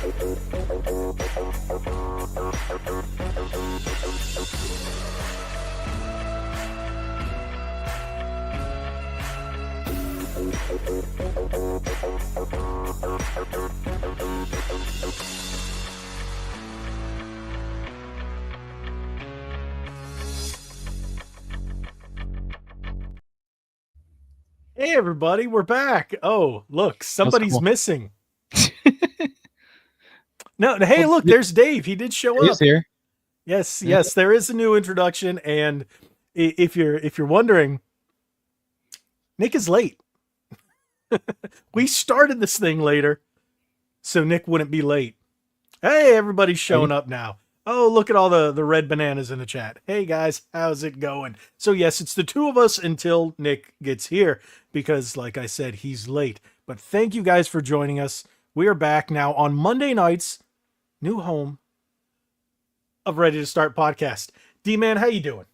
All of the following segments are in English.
Hey everybody, we're back. Oh, look, That's somebody's cool. missing. No, hey, Well, look, there's Dave. He did show he's up. here. Yes, Yeah. yes, there is a new introduction, and if you're wondering, Nick is late. We started this thing later, so Nick wouldn't be late. Hey, everybody's showing up now. Oh, look at all the red bananas in the chat. Hey guys, how's it going? So yes, it's the two of us until Nick gets here because like I said, he's late. But thank you guys for joining us. We are back now on Monday nights, new home of RedE2Start podcast. D-Man, how you doing?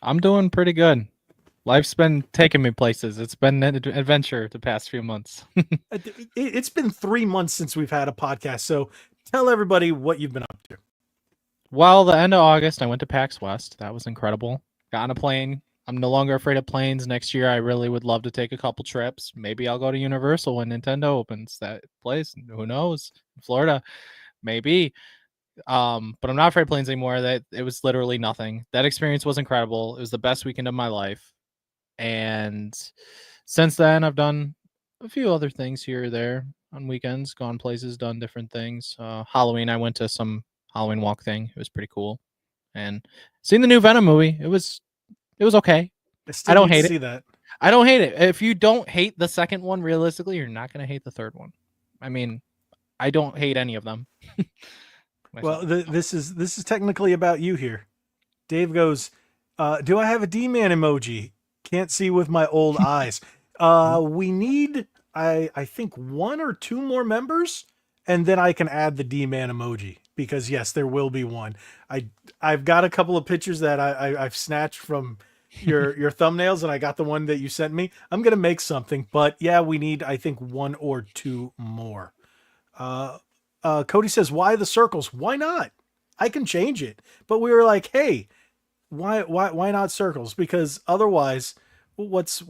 I'm doing pretty good. Life's been taking me places. It's been an adventure the past few months. It's been 3 months since we've had a podcast, so tell everybody what you've been up to. Well, the end of August, I went to PAX West. That was incredible. Got on a plane. I'm no longer afraid of planes. Next year, I really would love to take a couple trips. Maybe I'll go to Universal when Nintendo opens that place. Who knows? Florida, maybe. But I'm not afraid of planes anymore. That it was literally nothing. That experience was incredible. It was the best weekend of my life. And since then, I've done a few other things here or there on weekends, gone places, done different things. Halloween, I went to some Halloween walk thing. It was pretty cool. And seeing the new Venom movie, it was okay. I still I don't need to hate see it. that. I don't hate it. If you don't hate the second one, realistically, you're not gonna hate the third one. I mean, I don't hate any of them. Well, myself. this is technically about you here. Dave goes, "Do I have a D-man emoji? Can't see with my old eyes." We need, I think, one or two more members, and then I can add the D-man emoji because yes, there will be one. I've got a couple of pictures that I've snatched from your thumbnails, and I got the one that you sent me. I'm gonna make something, but yeah, we need, I think, one or two more. Uh, Cody says, "Why the circles? Why not? I can change it." But we were like, "Hey, why not circles? Because otherwise, what's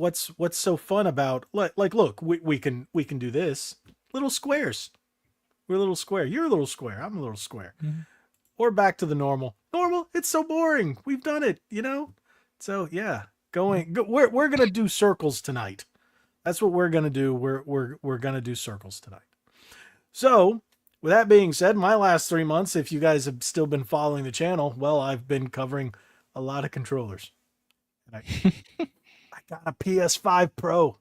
so fun about like look, we can do this. Little squares. We're a little square. You're a little square. I'm a little square. Mhm. Or back to the normal. Normal. It's so boring. We've done it. So yeah, we're gonna do circles tonight. That's what we're gonna do. We're gonna do circles tonight. So, with that being said, my last 3 months, if you guys have still been following the channel, well, I've been covering a lot of controllers. And I got a PS5 Pro.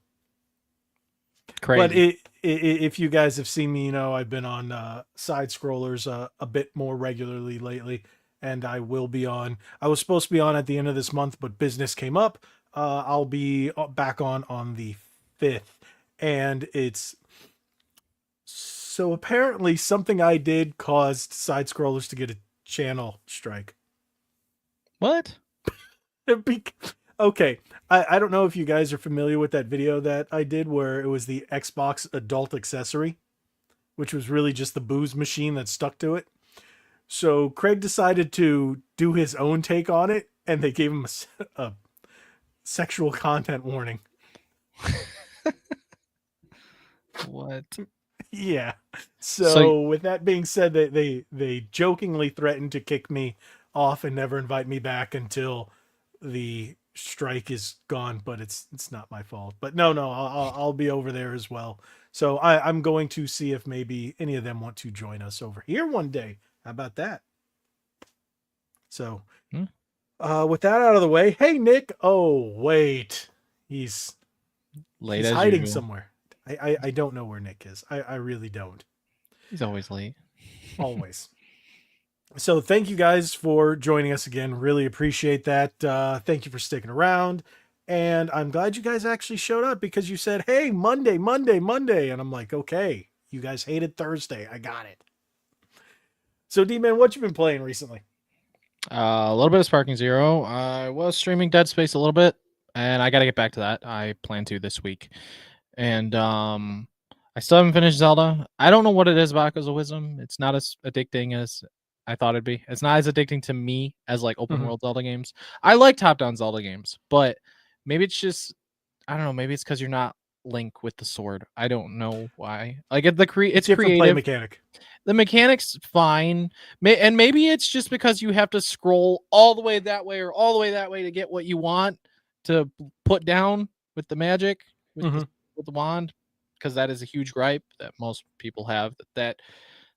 But Crazy. if you guys have seen me, I've been on side scrollers a bit more regularly lately, and I will be on. I was supposed to be on at the end of this month, but business came up. I'll be back on the 5th, and it's so apparently something I did caused side scrollers to get a channel strike. What? Okay, I don't know if you guys are familiar with that video that I did where it was the Xbox adult accessory, which was really just the booze machine that stuck to it. So Craig decided to do his own take on it, and they gave him a sexual content warning. What? Yeah. So So with that being said, they jokingly threatened to kick me off and never invite me back until the strike is gone. But it's not my fault. But no, I'll be over there as well. So I'm going to see if maybe any of them want to join us over here one day. How about that? So, Hmm. with that out of the way, hey Nick. Oh wait, he's late he's as hiding usual. somewhere. I don't know where Nick is. I really don't. He's always late. Always. So thank you guys for joining us again. Really appreciate that. Thank you for sticking around. And I'm glad you guys actually showed up because you said, "Hey, Monday, Monday, Monday." And I'm like, okay, you guys hated Thursday. I got it. So D-Man, what you been playing recently? A little bit of Sparking Zero. I was streaming Dead Space a little bit, and I got to get back to that. I plan to this week. And I still haven't finished Zelda. I don't know what it is about Echoes of Wisdom. It's not as addicting as I thought it'd be. It's not as addicting to me as like open Mhm. world Zelda games. I like top down Zelda games, but maybe it's just I don't know. Maybe it's because you're not Link with the sword. I don't know why. Like it's Different play creative. mechanic. The mechanics fine, and maybe it's just because you have to scroll all the way that way or all the way that way to get what you want to put down with the magic Hmm. with the wand, because that is a huge gripe that most people have, that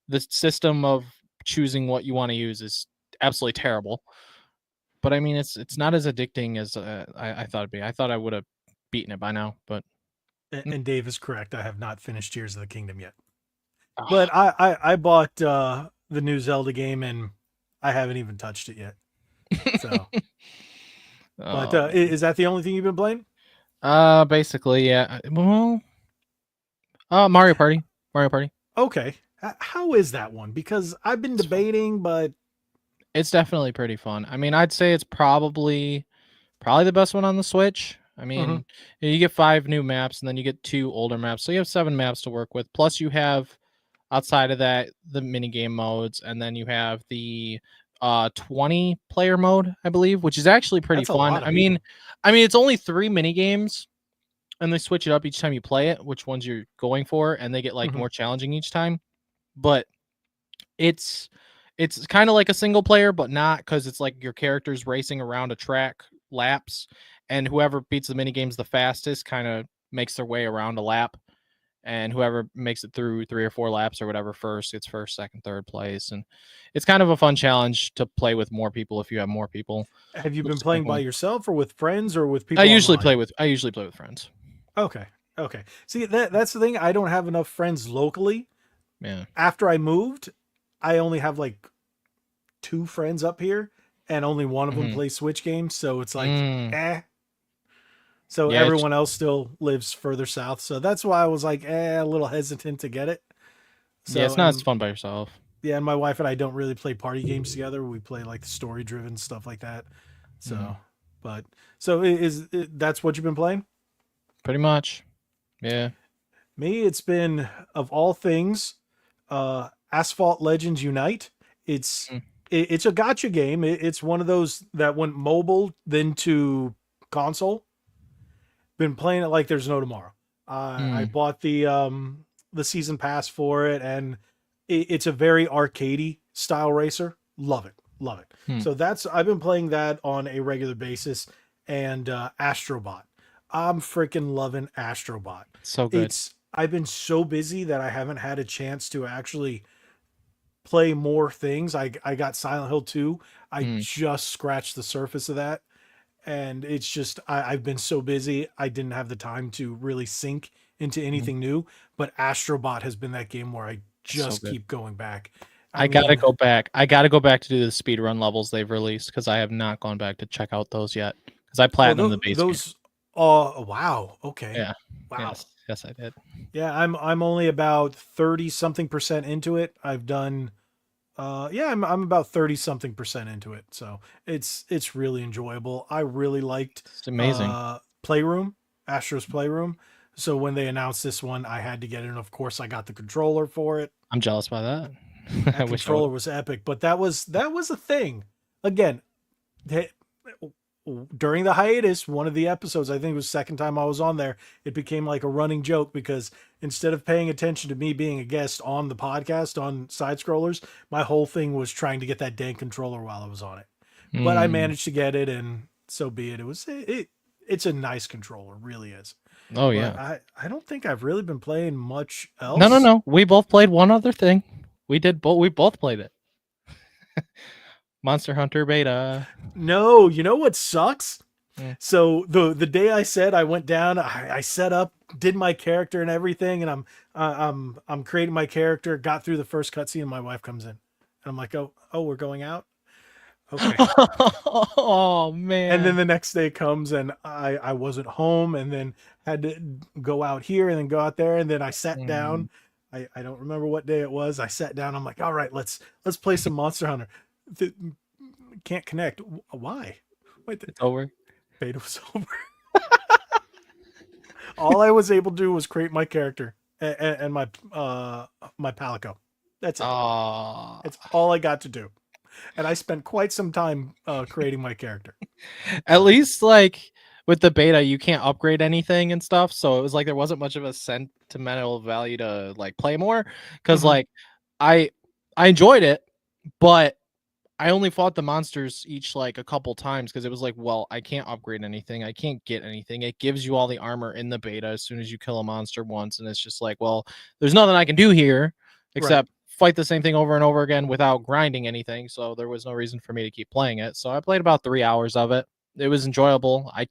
the system of choosing what you want to use is absolutely terrible. But I mean, it's not as addicting as I thought it'd be. I thought I would have beaten it by now, but And Dave is correct. I have not finished Tears of the Kingdom yet. oh. But I bought the new Zelda game and I haven't even touched it yet. So, but Oh, man. is that the only thing you've been playing? Basically, yeah. Well, Mario Party. Mario Party. Okay. How is that one? Because I've been It's fun. debating, but It's definitely pretty fun. I mean, I'd say it's probably the best one on the Switch. I mhm, mean, you get 5 new maps and then you get 2 older maps. So you have 7 maps to work with. Plus you have outside of that the mini game modes, and then you have the 20 player mode, I believe, which is actually pretty that's a fun. lot of people. I mean it's only 3 mini games and they switch it up each time you play it, which ones you're going for, and they get like Mhm. more challenging each time. But it's it's kind of like a single player, but not, because it's like your character's racing around a track laps, and whoever beats the mini games the fastest kind of makes their way around a lap, and whoever makes it through 3 or 4 laps or whatever first gets first, second, third place. And it's kind of a fun challenge to play with more people if you have more people. Have you been Looks like playing by yourself or with friends or with I people usually online? play with I usually play with friends. Okay. Okay. See, that's the thing. I don't have enough friends locally. Yeah. After I moved, I only have like two friends up here, and only one of them Hmm. plays Switch games. So it's like, Mm. eh. So Yeah. everyone else still lives further south. So that's why I was like, a little hesitant to get it. Yeah. So, It's not as and fun by yourself. yeah, and my wife and I don't really play party games together. We play like story driven stuff like that. Hmm. So, but so that's what you've been playing? Pretty much. Yeah. Me, it's been of all things, Asphalt Legends Unite. It's Mm. it's a gotcha game. It's one of those that went mobile then to console. Been playing it like there's no tomorrow. I Mm. bought the season pass for it, and it's a very arcadey style racer. Love it, love it. Mm. So that's I've been playing that on a regular basis, and Astrobot. I'm freaking loving Astrobot. So good. It's I've been so busy that I haven't had a chance to actually play more things. I got Silent Hill 2. I Mm. just scratched the surface of that, and it's just I've been so busy I didn't have the time to really sink into Mm. anything new. But Astrobot has been that game where I So just good. keep going back. I I gotta mean, go back. I gotta go back to do the speed run levels they've released, because I have not gone back to check out those yet. Because I oh platinum the base game. those oh wow, okay. Yeah. Wow. Yes. Yes, I did. Yeah, I'm only about 30 something percent into it. I've done yeah, I'm about 30 something percent into it. So it's really enjoyable. I really liked It's amazing. Playroom, Astro's Playroom. So when they announced this one, I had to get it, and of course I got the controller for it. I'm jealous by that. I That wish I would. controller was epic, but that was a thing. Again, during the hiatus, one of the episodes, I think it was the second time I was on there, it became like a running joke because instead of paying attention to me being a guest on the podcast on Side Scrollers, my whole thing was trying to get that dang controller while I was on it. But I Mm. managed to get it, and so be it. It's a nice controller, really is. Oh But yeah. I don't think I've really been playing much No, no, else. no. We both played one other thing. We did both. We both played it. Monster Hunter Beta. No, you know what sucks? Mm. So the day I said I went down, I set up, did my character and everything, and I'm creating my character. Got through the first cutscene, and my wife comes in, and I'm like, oh, we're going out. Okay. Oh And then man. the next day comes, and I wasn't home, and then had to go out here, and then go out there, and then I sat Mm. down. I don't remember what day it was. I sat down. I'm like, all right, let's play some Monster Hunter. The, can't connect. Why? Wait, the It's over. beta was over. All I was able to do was create my character, and my Palico. That's it. Ah. It's all I got to do, and I spent quite some time creating my character. At least like with the beta, you can't upgrade anything and stuff. So it was like there wasn't much of a sentimental value to like play more. Cause Mhm. like I I enjoyed it, but I only fought the monsters each like a couple times because it was like, well, I can't upgrade anything. I can't get anything. It gives you all the armor in the beta as soon as you kill a monster once. And it's just like, well, there's nothing I can do here Right. except fight the same thing over and over again without grinding anything. So there was no reason for me to keep playing it. So I played about 3 hours of it. It was enjoyable. I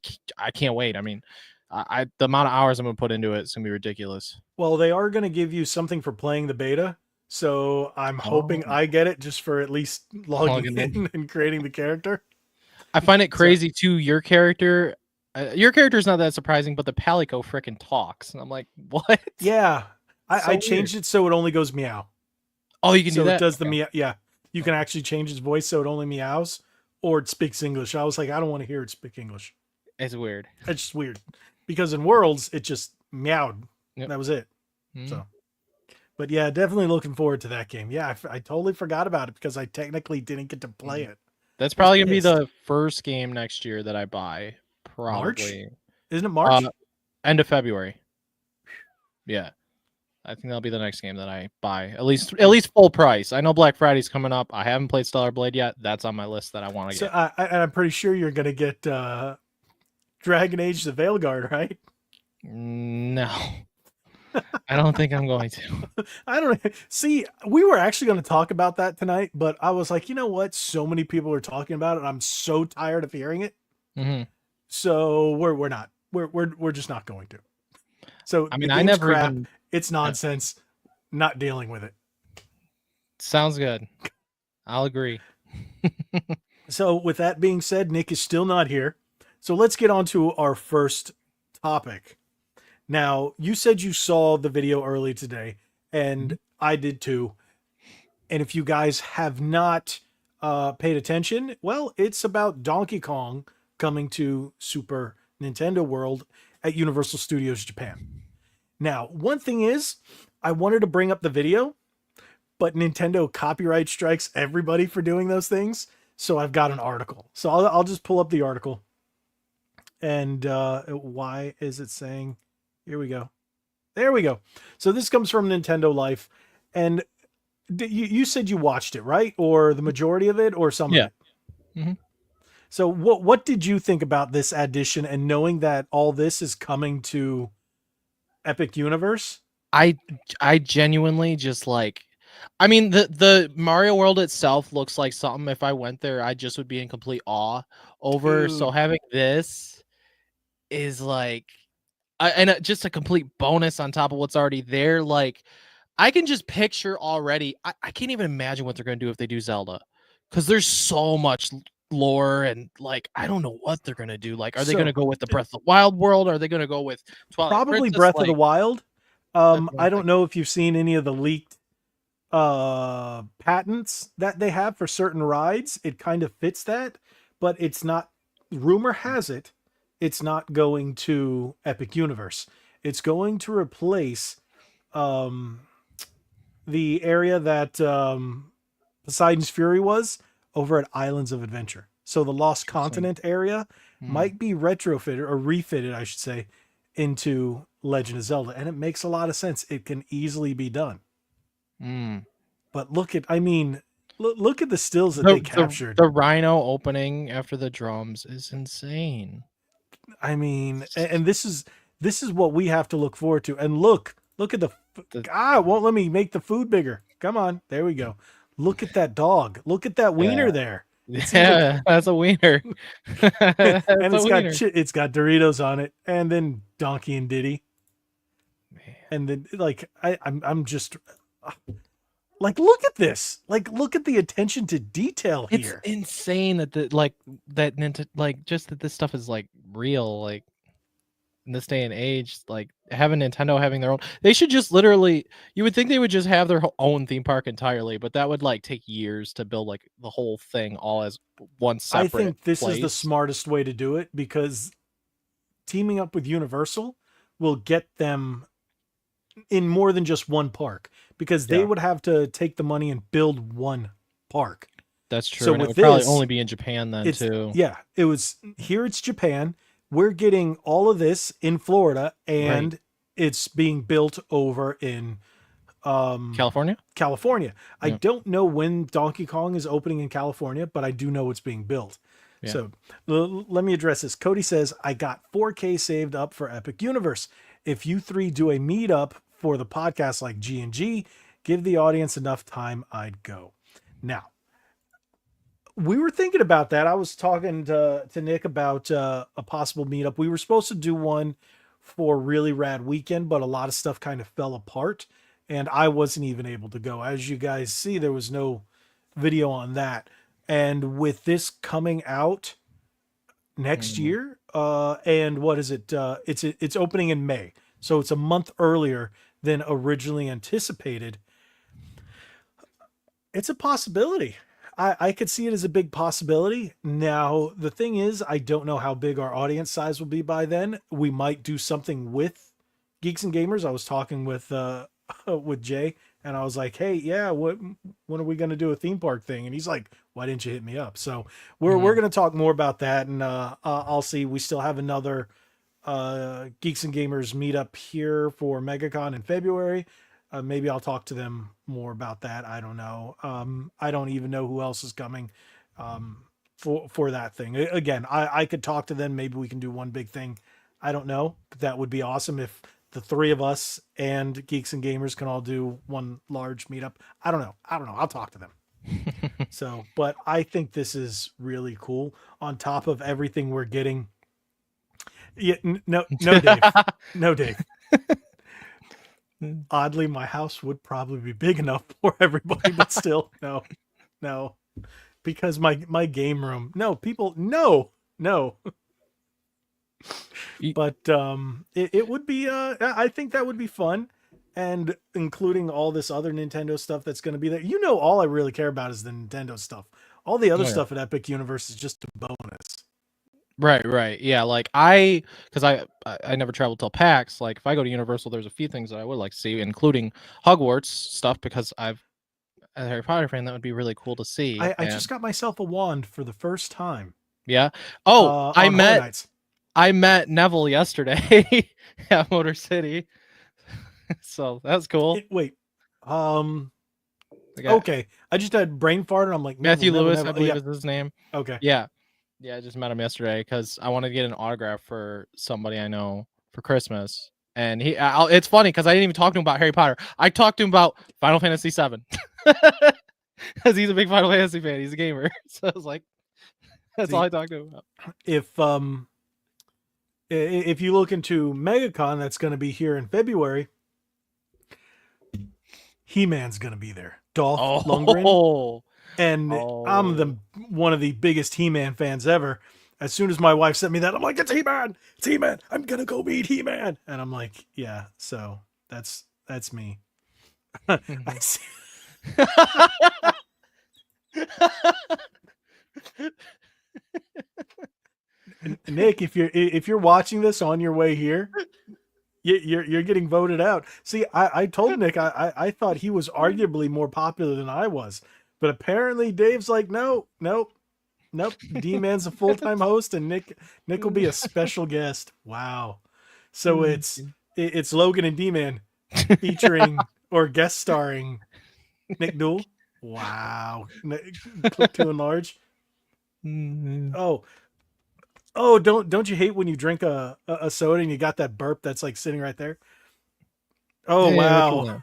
can't wait. I mean, the amount of hours I'm gonna put into it is gonna be ridiculous. Well, they are going to give you something for playing the beta, so I'm hoping Oh, I get it just for at least logging logging in. in and creating the character. I find it So, crazy too. Your character is not that surprising, but the Palico freaking talks, and I'm like, what? yeah, I So weird. changed it so it only goes meow. Oh, you can do So it that. does the Okay. meow. Yeah, you can actually change its voice so it only meows or it speaks English. I was like, I don't want to hear it speak English. It's weird. It's just weird because in Worlds it just meowed. Yep. That was it. Mm. So, but yeah, definitely looking forward to that game. Yeah, I totally forgot about it because I technically didn't get to play Mm. it. That's I was probably gonna be pissed. the first game next year that I buy. March? Probably Isn't it uh March? end of February. Yeah. I think that'll be the next game that I buy. At least full price. I know Black Friday's coming up. I haven't played Stellar Blade yet. That's on my list that I want to So get. I'm pretty sure you're gonna get Dragon Age the Veilguard, right? No. I don't think I'm going to. I don't see. We were actually going to talk about that tonight, but I was like, you know what? So many people are talking about it. I'm so tired of hearing it. Hmm. So we're not. We're just not going to. So I the mean, I game's never crap. even It's nonsense. Not dealing with it. sounds good. I'll agree. So with that being said, Nick is still not here. So let's get on to our first topic. Now, you said you saw the video early today, and Mhm. I did too. And if you guys have not paid attention, well, it's about Donkey Kong coming to Super Nintendo World at Universal Studios Japan. Now, one thing is, I wanted to bring up the video, but Nintendo copyright strikes everybody for doing those things. So I've got an article. So I'll just pull up the article. And why is it saying? Here we go. There we go. So this comes from Nintendo Life. And you said you watched it, right? Or the majority of it, or some of Yeah. it. Hmm. So what did you think about this addition and knowing that all this is coming to Epic Universe? I I genuinely just like I mean the Mario World itself looks like something if I went there I just would be in complete awe over. So Dude, having this is like just a complete bonus on top of what's already there. Like I can just picture already. I can't even imagine what they're gonna do if they do Zelda. Because there's so much lore and like I don't know what they're gonna do. Like, are they gonna so go with the Breath of the Wild world? Are they gonna go with Twilight probably Princess? Breath of the Like Wild. that's what I I'm don't thinking. know if you've seen any of the leaked patents that they have for certain rides. It kind of fits that, but it's not, rumor has it, it's not going to Epic Universe. It's going to replace um the area that Poseidon's Fury was over at Islands of Adventure. So the Lost Interesting. Continent area Hmm. might be retrofitted or refitted, I should say, into Legend of Zelda, and it makes a lot of sense. It can easily be done. Mm. But look at, I mean, look at the stills that The, they the captured. the rhino opening after the drums is insane. I mean, and this is what we have to look forward to. And look at the The, it won't let me make the food bigger. Come on, there we go. Look at that dog. Look at that yeah, wiener there. It seems like, yeah, that's a wiener. and That's a it's got wiener. it's got Doritos on it, and then Donkey and Diddy, Man. and then like I'm just like, look at this. Like, look at the attention to detail It's here. insane that that Nintendo like just that this stuff is like real like in this day and age like having Nintendo having their own they should just literally you would think they would just have their own theme park entirely but that would like take years to build like the whole thing all as one I separate think this is the place. smartest way to do it because teaming up with Universal will get them in more than just one park, because they Yeah. would have to take the money and build one park. That's true. So And it with would probably this, only be in Japan then it's too. yeah, it was here. It's Japan. We're getting all of this in Florida, Right. and it's being built over in California? California. I Yeah. don't know when Donkey Kong is opening in California, but I do know it's being built. Yeah. So let me address this. Cody says, I got 4K saved up for Epic Universe. If you three do a meetup for the podcast like G&G, give the audience enough time, I'd go. Now, we were thinking about that. I was talking to Nick about a possible meetup. We were supposed to do one for Really Rad Weekend, but a lot of stuff kind of fell apart, and I wasn't even able to go. As you guys see, there was no video on that. And with this coming out next Mhm. year, and what is it? It's opening in May, so it's a month earlier than originally anticipated. It's a possibility. I could see it as a big possibility. Now, the thing is, I don't know how big our audience size will be by then. We might do something with Geeks and Gamers. I was talking with with Jay, and I was like, "Hey, yeah, when are we going to do a theme park thing?" And he's like, "Why didn't you hit me up?" So we're Mhm. going to talk more about that, and I'll see. We still have another Geeks and Gamers meetup here for MegaCon in February. Maybe I'll talk to them more about that. I don't know. I don't even know who else is coming for that thing. Again, I could talk to them. Maybe we can do one big thing. I don't know, but that would be awesome if the three of us and Geeks and Gamers can all do one large meetup. I don't know. I'll talk to them. So, but I think this is really cool. On top of everything we're getting. Yeah, no, Dave, no, Dave. Oddly, my house would probably be big enough for everybody, but still, no, because my game room, no, people, no. Y- But it would be, I think that would be fun, and including all this other Nintendo stuff that's going to be there. You know, all I really care about is the Nintendo stuff. All the other Oh, yeah. stuff at Epic Universe is just a bonus. Right, right. Yeah, like because I never traveled till PAX. Like if I go to Universal, there's a few things that I would like to see, including Hogwarts stuff, because I've as a Harry Potter fan, that would be really cool to see. I And just got myself a wand for the first time yeah. Oh, on Horror Nights. I met Neville yesterday at Motor City. So that's cool. Wait, um, I got okay. I just had brain fart, and I'm like, Matthew Lewis, I Neville. believe Yeah, is his name. okay. Yeah. Yeah, I just met him yesterday because I wanted to get an autograph for somebody I know for Christmas. And it's funny because I didn't even talk to him about Harry Potter. I talked to him about Final Fantasy VII because he's a big Final Fantasy fan. He's a gamer, so I was like, that's all I talked to him about. If you look into MegaCon, that's going to be here in February. He-Man's going to be there. Dolph Lundgren. And I'm the one of the biggest He-Man fans ever. As soon as my wife sent me that, I'm like, it's He-Man. It's He-Man. I'm gonna go meet He-Man. And I'm like, yeah. So that's me. I see. Nick, if you're watching this on your way here, you're getting voted out. See, I told Nick I thought he was arguably more popular than I was, but apparently Dave's like, nope. D-Man's a full-time host, and Nick will be a special guest. Wow. So it's Logan and D-Man featuring or guest starring Nick Newell. Wow. Click to enlarge. Oh, don't you hate when you drink a soda and you got that burp that's like sitting right there? Oh, wow.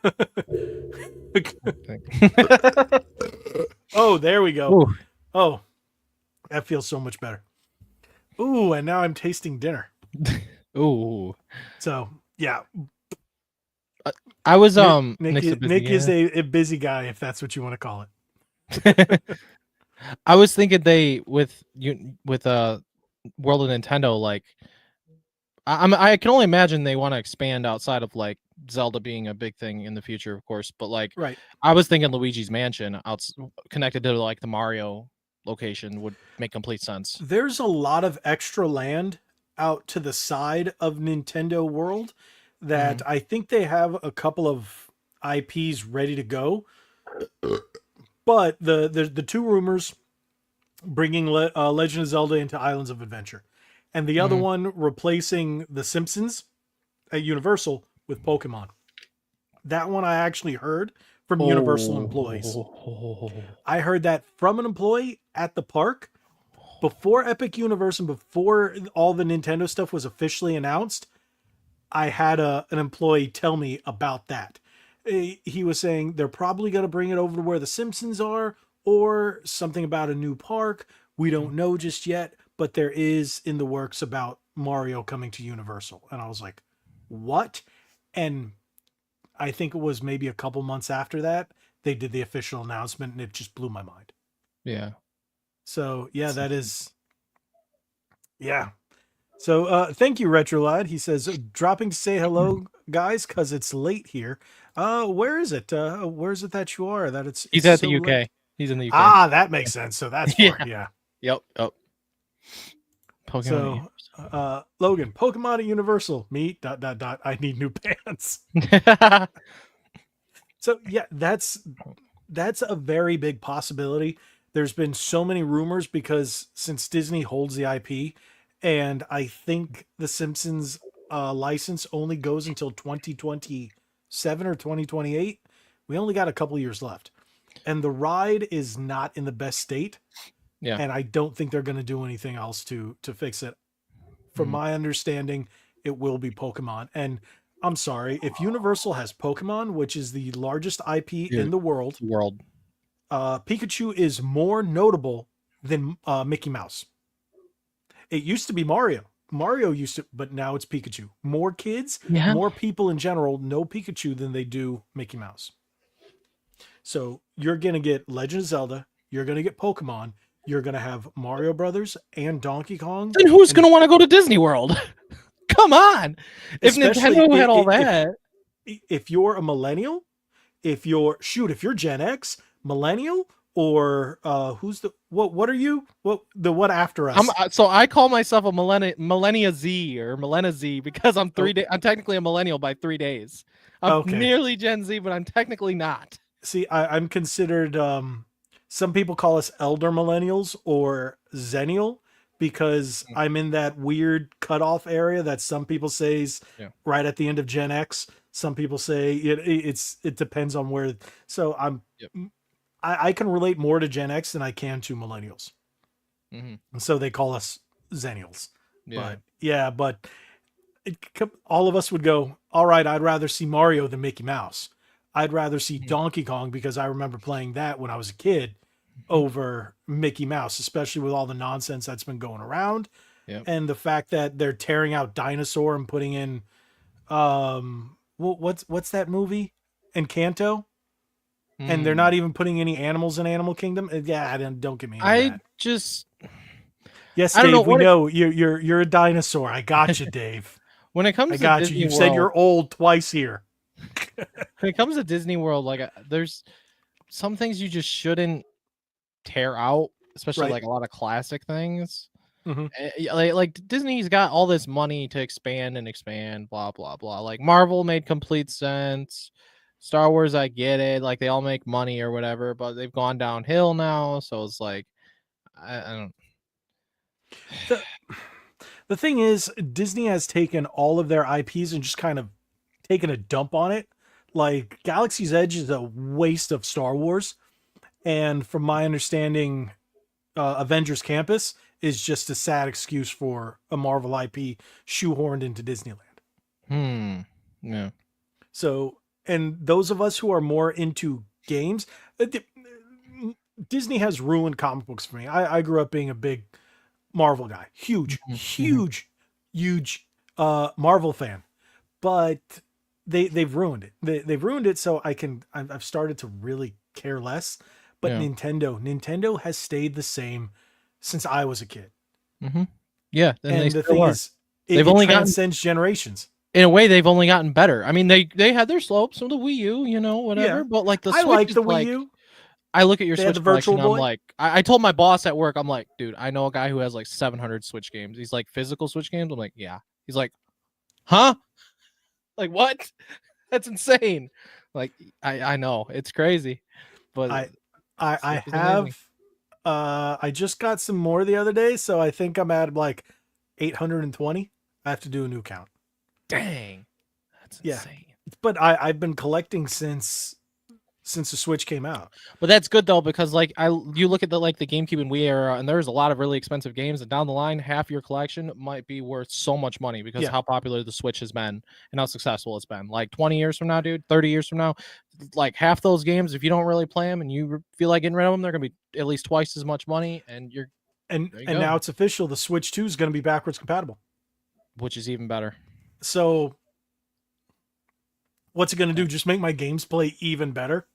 Oh, there we go. Ooh. Oh, that feels so much better. Ooh, and now I'm tasting dinner. Ooh. So, yeah. I was Nick is a busy guy, if that's what you want to call it. I was thinking with World of Nintendo, like I can only imagine they want to expand outside of like Zelda being a big thing in the future, of course. But like, right. I was thinking Luigi's Mansion connected to like the Mario location would make complete sense. There's a lot of extra land out to the side of Nintendo World that I think they have a couple of IPs ready to go, but the two rumors bringing Legend of Zelda into Islands of Adventure, and the other one replacing The Simpsons at Universal with Pokemon. That one I actually heard from Universal employees. I heard that from an employee at the park before Epic Universe and before all the Nintendo stuff was officially announced. I had an employee tell me about that. He was saying they're probably going to bring it over to where the Simpsons are, or something about a new park. We don't know just yet, but there is in the works about Mario coming to Universal. And I was like, what? And I think it was maybe a couple months after that, they did the official announcement, and it just blew my mind. Yeah. So yeah, that is, yeah. So thank you, Retrolad. He says, dropping to say hello, guys, because it's late here. Where is it? Where is it that you are? That He's it's at so the UK. late? He's in the UK. Ah, that makes sense. So that's far. Yeah. Yeah. Yep. Pokemon. So Logan, Pokemon at Universal. Me, ... I need new pants. So yeah, that's a very big possibility. There's been so many rumors because since Disney holds the IP, and I think the Simpsons license only goes until 2027 or 2028. We only got a couple years left, and the ride is not in the best state. Yeah. And I don't think they're going to do anything else to fix it. From my understanding, it will be Pokemon. And I'm sorry, if Universal has Pokemon, which is the largest IP in the world, Pikachu is more notable than Mickey Mouse. It used to be Mario. Mario used to, but now it's Pikachu. More kids, more people in general know Pikachu than they do Mickey Mouse. So you're going to get Legend of Zelda. You're going to get Pokemon. You're going to have Mario Brothers and Donkey Kong. Then who's going to want to go to Disney World? Come on. If Nintendo had all that. If you're a millennial, if you're Gen X, millennial, or what are you? What after us? So I call myself a Millennia Z or Millennia Z because I'm I'm technically a millennial by 3 days. I'm nearly Gen Z, but I'm technically not. See, I'm considered some people call us elder millennials or Zennial because I'm in that weird cutoff area that some people say is right at the end of Gen X. Some people say it depends on where. So I can relate more to Gen X than I can to millennials. And so they call us Zennials. But all of us would go, all right, I'd rather see Mario than Mickey Mouse. I'd rather see Donkey Kong because I remember playing that when I was a kid over Mickey Mouse, especially with all the nonsense that's been going around. And the fact that they're tearing out Dinosaur and putting in what's that movie? Encanto? And they're not even putting any animals in Animal Kingdom. Yeah, don't get me into that. Yes, Dave, we know you're a dinosaur. I got you, Dave. When it comes to Disney World, you've said you're old twice here. When it comes to Disney World, like there's some things you just shouldn't tear out, especially like a lot of classic things. Like Disney's got all this money to expand and expand, blah blah blah. Like Marvel made complete sense. Star Wars, I get it. Like they all make money or whatever, but they've gone downhill now. So it's like, I don't. The thing is, Disney has taken all of their IPs and just kind of taken a dump on it. Like Galaxy's Edge is a waste of Star Wars, and from my understanding, Avengers Campus is just a sad excuse for a Marvel IP shoehorned into Disneyland. Yeah. So, and those of us who are more into games, Disney has ruined comic books for me. I grew up being a big Marvel guy, huge Marvel fan, but they've ruined it. They've ruined it. So I've started to really care less. But Nintendo has stayed the same since I was a kid. Yeah, and the thing is, it transcends generations. In a way, they've only gotten better. I mean, they had their slopes from the Wii U, whatever. But like the Switch, I like the Wii U. I look at your Switch collection, I'm like, I told my boss at work, I'm like, dude, I know a guy who has like 700 Switch games. He's like, physical Switch games? I'm like, yeah. He's like, huh? Like what? That's insane. Like I know it's crazy, but I I Switch is amazing. have I just got some more the other day, so I think I'm at like 820. I have to do a new count. Dang, that's Yeah. insane. But I've been collecting since the Switch came out. But that's good though because like you look at the like the GameCube and Wii era, and there's a lot of really expensive games, and down the line, half your collection might be worth so much money because of Yeah. how popular the Switch has been and how successful it's been. Like 20 years from now, dude, 30 years from now, like half those games, if you don't really play them and you feel like getting rid of them, they're gonna be at least twice as much money, and you're And there you and now go, it's official, the Switch 2 is going to be backwards compatible. which is even better. So what's it going to do? Just make my games play even better?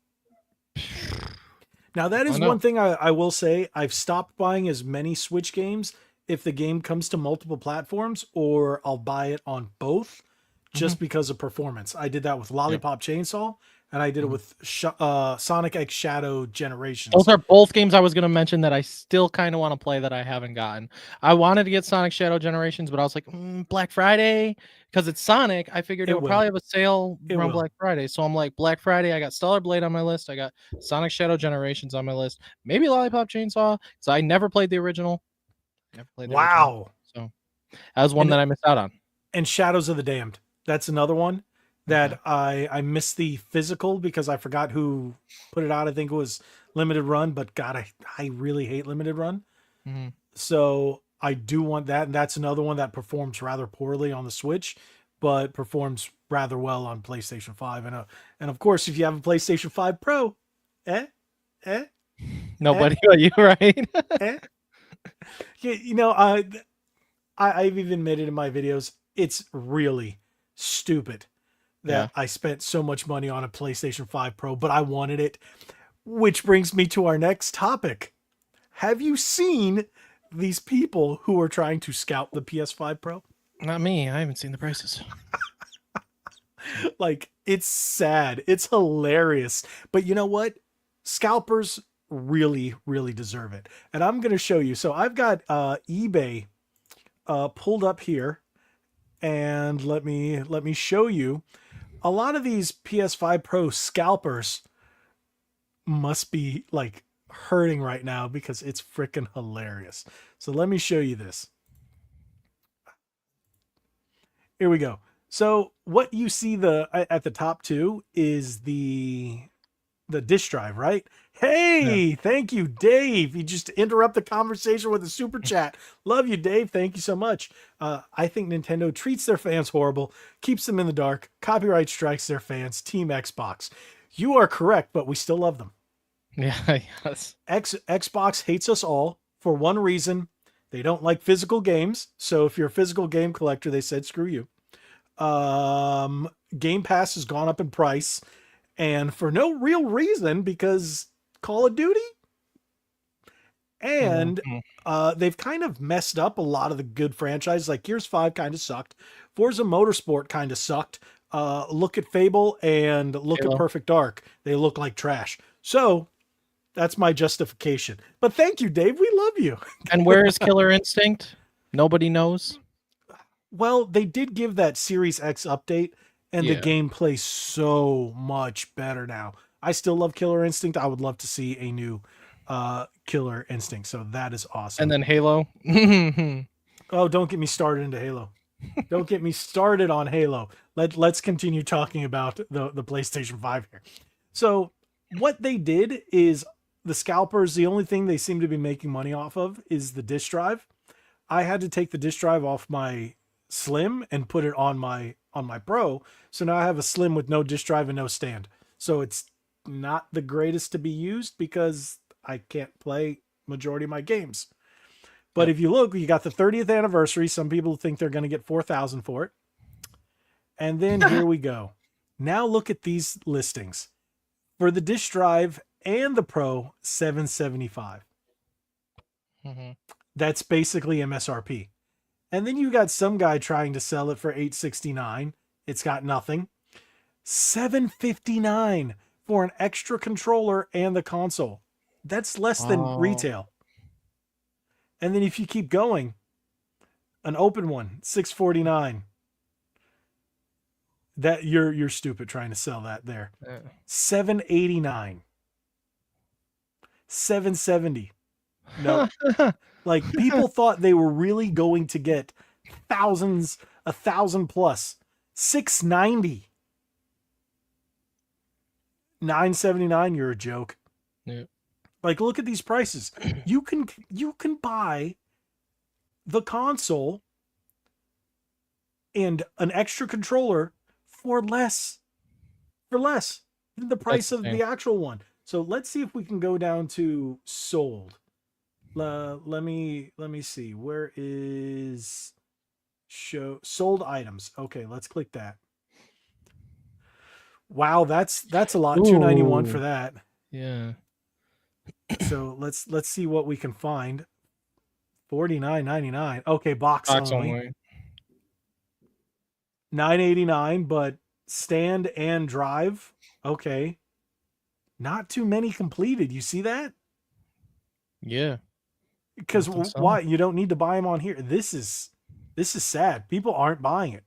Now, that Oh is no. one thing I will say. I've stopped buying as many Switch games if the game comes to multiple platforms, or I'll buy it on both Hmm. just because of performance. I did that with Yep. Lollipop Chainsaw, and I did it Mhm. with Sonic X Shadow Those Generations. are both games I was going to mention that I still kind of want to play that I haven't gotten. I wanted to get Sonic Shadow Generations, but I was like, Black Friday, because it's Sonic. I figured it It would probably will. have a sale It around will. Black Friday. So I'm like, Black Friday, I got Stellar Blade on my list. I got Sonic Shadow Generations on my list. Maybe Lollipop Chainsaw, because I never played the original. Never played the original. Wow. So that was one And that I missed out on. and Shadows of the Damned. That's another one Okay. that I missed the physical because I forgot who put it out. I think it was limited run, but God, I really hate limited run. Hmm. So I do want that, and that's another one that performs rather poorly on the Switch, but performs rather well on PlayStation 5. And of course, if you have a PlayStation 5 Pro, eh, eh, eh, Nobody but you, right? eh. I've even admitted in my videos, it's really stupid Yeah. that I spent so much money on a PlayStation 5 Pro, but I wanted it. Which brings me to our next topic. Have you seen these people who are trying to scalp the PS5 Pro? Not me. I haven't seen the prices. Like, it's sad. It's hilarious. But you know what? Scalpers really, really deserve it. And I'm going to show you. So I've got eBay pulled up here, and let me show you. A lot of these PS5 Pro scalpers must be like hurting right now because it's freaking hilarious. So let me show you this. Here we go. So what you see at the top two is the disk drive, right? Yeah. Hey, thank you, Dave. You just interrupt the conversation with a super chat. Love you, Dave. Thank you so much. I think Nintendo treats their fans horrible, keeps them in the dark, copyright strikes their fans. Team Xbox. You are correct, but we still love them. Yeah. Yes. Xbox hates us all for one reason. They don't like physical games. So if you're a physical game collector, they said screw you. Game Pass has gone up in price, and for no real reason because Call of Duty, and Mhm. they've kind of messed up a lot of the good franchises. Like Gears 5 kind of sucked. Forza Motorsport kind of sucked. Look at Fable and look at Halo. Perfect Dark. They look like trash. So that's my justification. But thank you, Dave. We love you. And where is Killer Instinct? Nobody knows. Well, they did give that Series X update, and the Yeah. game plays so much better now. I still love Killer Instinct. I would love to see a new Killer Instinct. So that is And awesome. then Halo. Mhm. Oh, don't get me started into Halo. Don't get me started on Halo. Let's continue talking about the PlayStation 5 here. So what they did is the scalpers, the only thing they seem to be making money off of is the disk drive. I had to take the disk drive off my Slim and put it on my Pro. So now I have a Slim with no disk drive and no stand. So it's not the greatest to be used because I can't play majority of my games. But Yep. if you look, you got the 30th anniversary. Some people think they're going to get 4,000 for it. And then here we go. Now look at these listings. For the disk drive and the Pro, 775. Mhm. That's basically MSRP. And then you got some guy trying to sell it for 869. It's got nothing. 759 for an extra controller and the console. That's less than Oh. retail. And then if you keep going, an open one, 649. That you're stupid trying to sell that there. Uh, 789. 770. No. Like people thought they were really going to get thousands, 1,000 plus. 690. 979, you're a joke. yeah. Like look at these prices. You can buy the console and an extra controller for less than the price That's of insane. the actual one. So let's see if we can go down to sold. Let me see. Where is show sold items? Okay, let's click that. Wow, that's a lot. 291 for Ooh, that. yeah. So let's see what we can find. 49.99. Okay, box Box only. only. 989, but stand and drive. Okay. Not too many completed. You see that? Yeah. Because Nothing why? selling. You don't need to buy them on here. This is sad. People aren't buying it.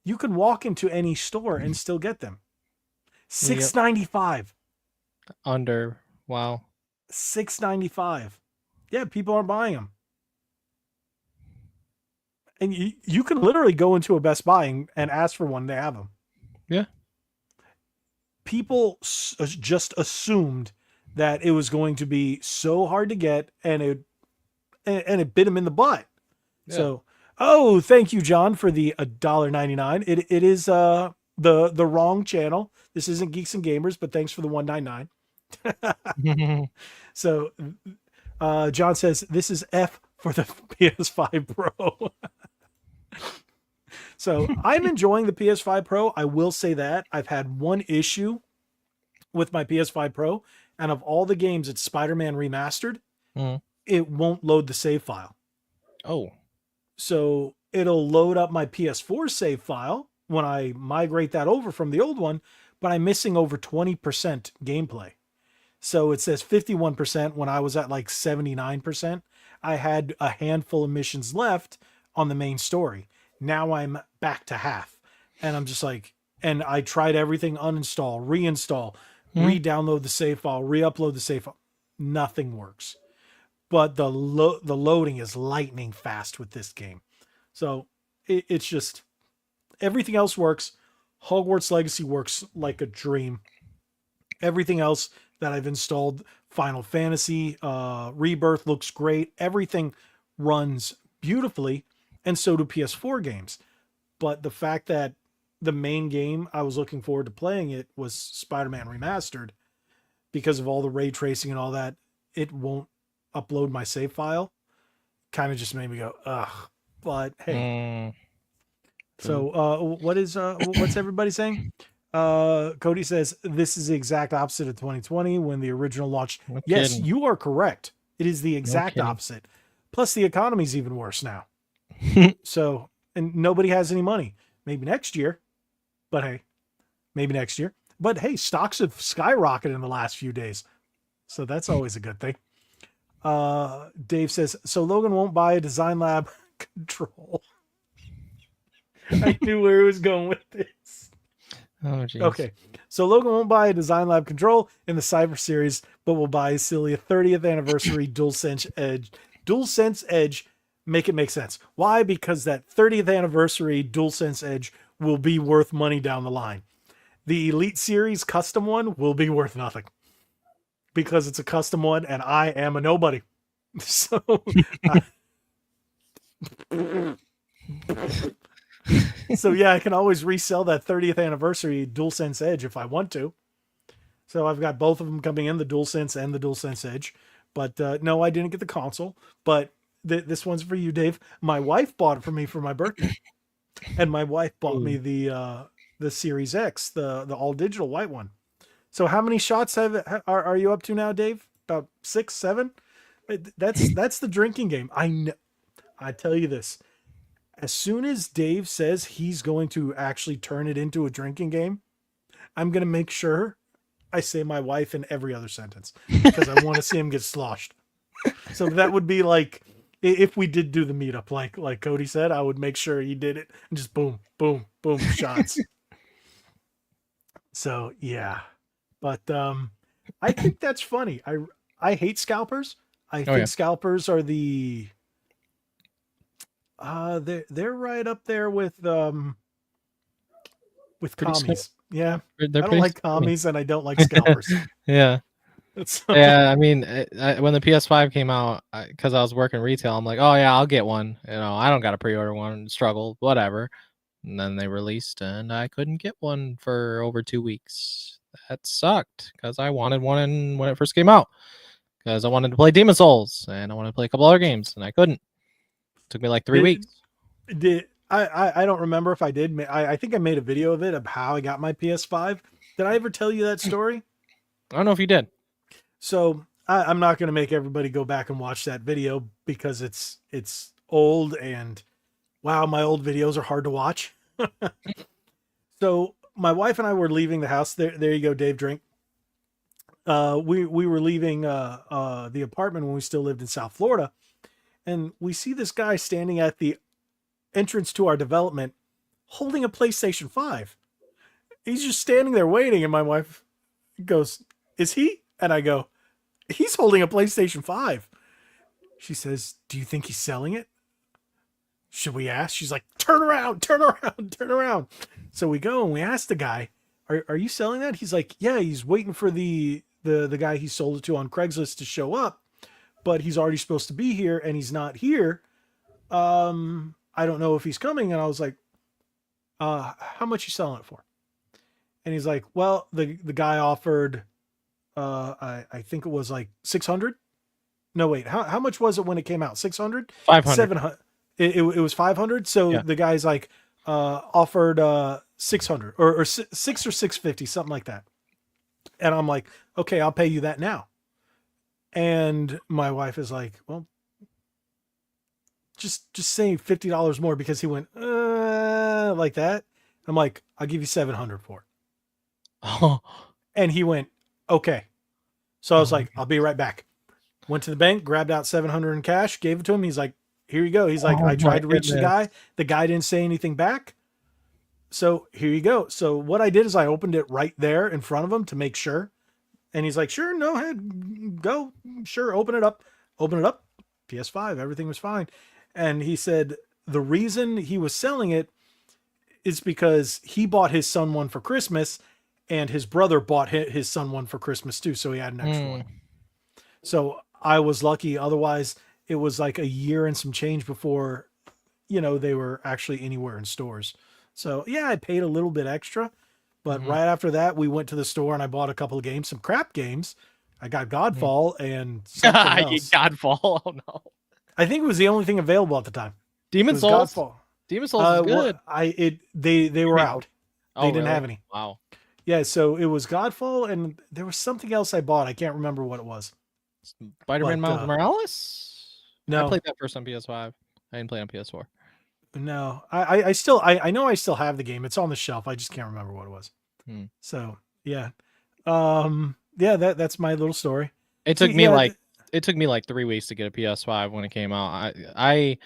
You can walk into any store and still get them. Yep. 695. Under. Wow. 695. Yeah, people aren't buying them. And you can literally go into a Best Buy and ask for one. They have them. Yeah. People just assumed that it was going to be so hard to get, and it bit them in the butt. Yeah. So, oh, thank you, John, for the $1.99. It is the wrong channel. This isn't Geeks and Gamers, but thanks for the $1.99. So, John says this is F for the PS5 Pro. So I'm enjoying the PS5 Pro. I will say that I've had one issue with my PS5 Pro, and of all the games it's Spider-Man Remastered, Mhm. it won't load the save file. Oh. So it'll load up my PS4 save file when I migrate that over from the old one, but I'm missing over 20% gameplay. So it says 51% when I was at like 79%. I had a handful of missions left on the main story. Now I'm back to half. And I'm just like, and I tried everything, uninstall, reinstall, re-download the save file, re-upload the save file. Nothing works. But the loading is lightning fast with this game. So it's just everything else works. Hogwarts Legacy works like a dream. Everything else that I've installed, Final Fantasy, Rebirth looks great. Everything runs beautifully, and so do PS4 games. But the fact that the main game I was looking forward to playing it was Spider-Man Remastered, because of all the ray tracing and all that, it won't upload my save file. Kind of just made me go, ugh. But hey. So what's everybody saying? Cody says this is the exact opposite of 2020 when the original launched. No Yes, kidding. you are correct. It is the exact kidding. opposite. Plus the economy's even worse now. So, and nobody has any money. Maybe next year. But hey, maybe next year. But hey, stocks have skyrocketed in the last few days. So that's always a good thing. Dave says, so Logan won't buy a Design Lab control. I knew where he was going with this. Oh, geez. Okay, so Logan won't buy a Design Lab control in the Cyber series, but will buy a silly 30th anniversary DualSense Edge. DualSense Edge, make it make sense. Why? Because that 30th anniversary DualSense Edge will be worth money down the line. The Elite Series custom one will be worth nothing because it's a custom one, and I am a nobody. So. So yeah, I can always resell that 30th anniversary DualSense Edge if I want to. So I've got both of them coming in, the DualSense and the DualSense Edge. But no, I didn't get the console. But this one's for you, Dave. My wife bought it for me for my birthday, and my wife bought me the Series X, the all digital white one. So how many shots are you up to now, Dave? About 6, 7? That's the drinking game. I tell you this. As soon as Dave says he's going to actually turn it into a drinking game, I'm going to make sure I say my wife in every other sentence because I want to see him get sloshed. So that would be like, if we did do the meetup, like Cody said, I would make sure he did it and just boom, boom, boom, shots. So yeah, but I think that's funny. I hate scalpers. I Oh yeah, think scalpers are the they're right up there with pretty snooty. commies. Yeah, They're I don't pretty like snooty. commies and I don't like scalpers. Yeah. So Yeah, I mean, when the PS5 came out, because I was working retail, I'm like, oh yeah, I'll get one. I don't got to pre-order one. Struggle, whatever. And then they released, and I couldn't get one for over 2 weeks. That sucked because I wanted one when it first came out. Because I wanted to play Demon Souls and I wanted to play a couple other games, and I couldn't. It took me like 3 weeks. did I don't remember if I did. I think I made a video of it of how I got my PS5. Did I ever tell you that story? I don't know if you did. So I'm not going to make everybody go back and watch that video because it's old and wow, my old videos are hard to watch. So my wife and I were leaving the house. There you go, Dave. Drink. We were leaving the apartment when we still lived in South Florida, and we see this guy standing at the entrance to our development, holding a PlayStation 5. He's just standing there waiting, and my wife goes, "Is he?" And I go, "He's holding a PlayStation 5." She says, "Do you think he's selling it? Should we ask?" She's like, "Turn around, turn around, turn around." So we go and we ask the guy, "Are you selling that?" He's like, "Yeah, he's waiting for the guy he sold it to on Craigslist to show up, but he's already supposed to be here and he's not here. I don't know if he's coming." And I was like, "How much you selling it for?" And he's like, "Well, the guy offered I think it was like 600. No, wait, how much was it when it came out? 600? 500. 700. It was 500. So Yeah. the guy's like offered 600 or 6 or 650, something like that. And I'm like, "Okay, I'll pay you that now." And my wife is like, "Well, just say $50 more," because he went like that. I'm like, "I'll give you 700 for it." Oh. And he went, "Okay." So I was Oh, like, "I'll be right back." Went to the bank, grabbed out 700 in cash, gave it to him. He's like, "Here you go." He's like, oh "I my tried to reach the goodness. guy. The guy didn't say anything back. So here you go." So what I did is I opened it right there in front of him to make sure. And he's like, "Sure, no, head, go. Sure, open it up." Open it up. PS5, everything was fine. And he said the reason he was selling it is because he bought his son one for Christmas and his brother bought his son one for Christmas too. So he had an extra one. So I was lucky. Otherwise, it was like a year and some change before, they were actually anywhere in stores. So yeah, I paid a little bit extra, but Mhm. right after that, we went to the store and I bought a couple of games, some crap games. I got Godfall and something You else. Godfall. Oh no. I think it was the only thing available at the time. It Demon was Souls. Godfall. Demon Souls is good. They were out. Oh, They didn't really? have any. Wow. Yeah, so it was Godfall and there was something else I bought. I can't remember what it was. Spider-Man But, Miles Morales? I No, played that first on PS5. I didn't play it on PS4. no. I still I know I still have the game. It's on the shelf. I just can't remember what it was. Hmm. So yeah. Yeah, that's my little story. It See, took me yeah, like 3 weeks to get a PS5 when it came out. It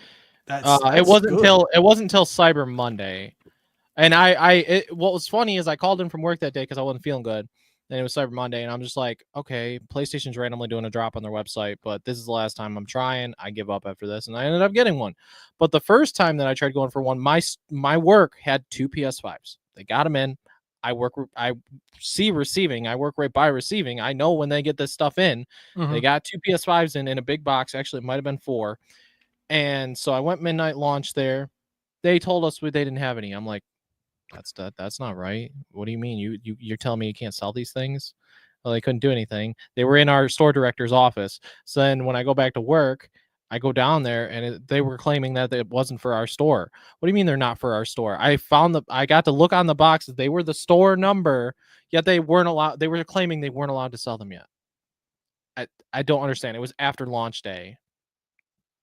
that's wasn't good. until Cyber Monday. And what was funny is I called in from work that day because I wasn't feeling good. And it was Cyber Monday, and I'm just like, okay, PlayStation's randomly doing a drop on their website, but this is the last time I'm trying. I give up after this, and I ended up getting one. But the first time that I tried going for one, my work had 2 PS5s. They got them in. I see receiving. I work right by receiving. I know when they get this stuff in. They Mhm. got 2 PS5s in a big box. Actually, it might have been 4. And so I went midnight launch there. They told us they didn't have any. I'm like, that's not right. What do you mean? You're telling me you can't sell these things? Well, they couldn't do anything. They were in our store director's office. So then when I go back to work, I go down there and they were claiming that it wasn't for our store. What do you mean they're not for our store? I got to look on the boxes. They were the store number, yet they weren't allowed. They were claiming they weren't allowed to sell them yet. I don't understand. It was after launch day.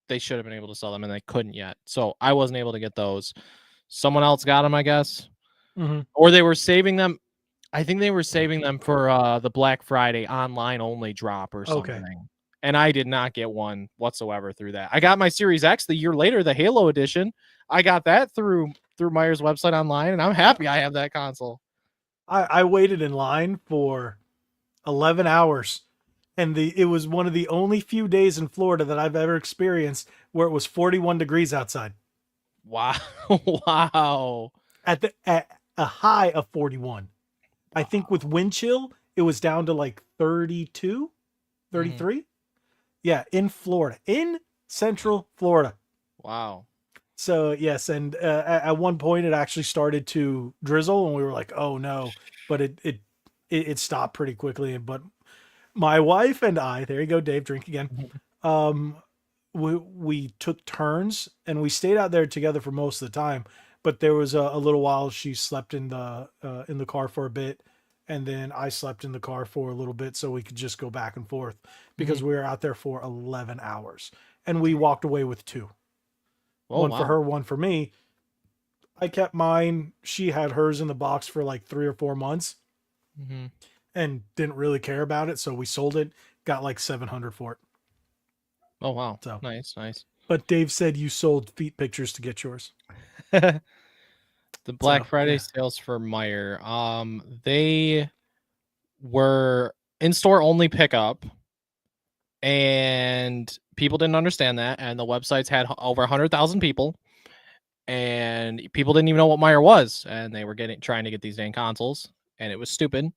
They should have been able to sell them and they couldn't yet. So I wasn't able to get those. Someone else got them, I guess. Mhm. Or they were saving them. I think they were saving them for the Black Friday online only drop or Okay. something. And I did not get one whatsoever through that. I got my Series X the year later, the Halo edition. I got that through Meyer's website online, and I'm happy I have that console. I waited in line for 11 hours, and it was one of the only few days in Florida that I've ever experienced where it was 41 degrees outside Wow. Wow. at a high of 41. I think with wind chill, it was down to like 32, Mhm. 33. Yeah, in Florida, in Central Florida. Wow. So yes, and at one point it actually started to drizzle, and we were like, "Oh no!" But it stopped pretty quickly. But my wife and I, there you go, Dave, drink again. Mhm. Um, we took turns, and we stayed out there together for most of the time. But there was a little while she slept in the car for a bit, and then I slept in the car for a little bit, so we could just go back and forth Mhm. because we were out there for 11 hours, and we walked away with two, Oh one for wow. her, one for me. I kept mine. She had hers in the box for like 3 or 4 months Mhm. and didn't really care about it. So we sold it, got like 700 for it. Oh wow. So, Nice, nice. but Dave said you sold feet pictures to get yours. The Black So, Friday yeah. sales for Meyer. They were in-store only pickup, and people didn't understand that, and the websites had over 100,000 people, and people didn't even know what Meyer was, and they were trying to get these dang consoles, and it was stupid.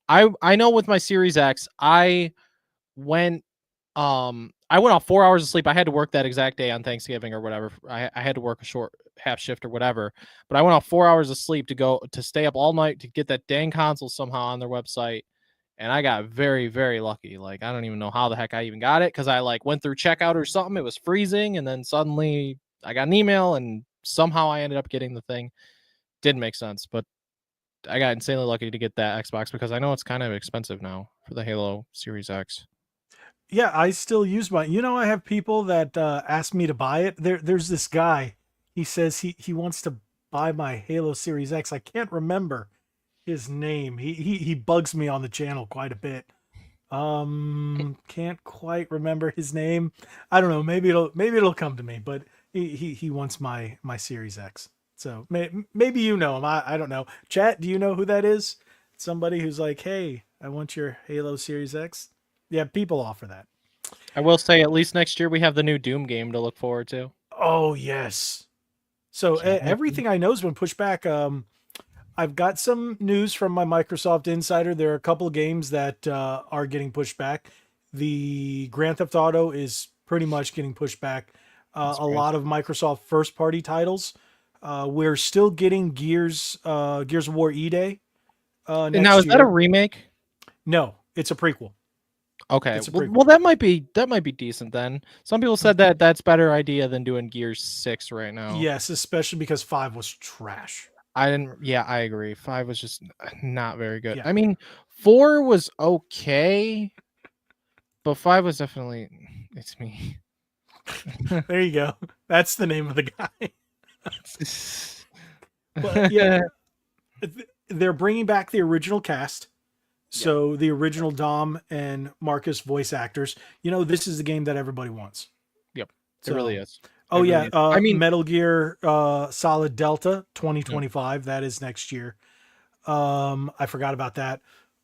I know with my Series X, went I went off 4 hours of sleep. I had to work that exact day on Thanksgiving or whatever. I had to work a short half shift or whatever. But I went off 4 hours of sleep to stay up all night to get that dang console somehow on their website. And I got very, very lucky. Like, I don't even know how the heck I even got it, because I like went through checkout or something. It was freezing, and then suddenly I got an email, and somehow I ended up getting the thing. Didn't make sense, but I got insanely lucky to get that Xbox, because I know it's kind of expensive now for the Halo Series X. Yeah, I still use my, I have people that ask me to buy it. There's this guy. He says he wants to buy my Halo Series X. I can't remember his name. He bugs me on the channel quite a bit. Can't quite remember his name. I don't know. Maybe it'll come to me. But he wants my Series X. So maybe you know him. I don't know. Chat, do you know who that is? Somebody who's like, hey, I want your Halo Series X. Yeah, people offer that. I will say, at least next year we have the new Doom game to look forward to. Oh yes. So Can't wait. everything I know has been pushed back. I've got some news from my Microsoft Insider. There are a couple of games that are getting pushed back. The Grand Theft Auto is pretty much getting pushed back. I'm A surprised. lot of Microsoft first party titles. We're still getting Gears of War E Day And now, next is that a year. remake? No, it's a prequel. Okay. It's a Well, prequel. that might be decent then. Some people said that that's better idea than doing Gears 6 right now. Yes, especially because 5 was trash. I didn't. Yeah, I agree. 5 was just not very good. Yeah. I mean, 4 was okay, but 5 was definitely. It's me. There you go. That's the name of the guy. But yeah, they're bringing back the original cast. Yep. So the original Dom and Marcus voice actors. This is the game that everybody wants. Yep. It really So, is. oh It yeah, really is. I mean, Metal Gear Solid Delta mm, 2025. That is next year. I forgot about that.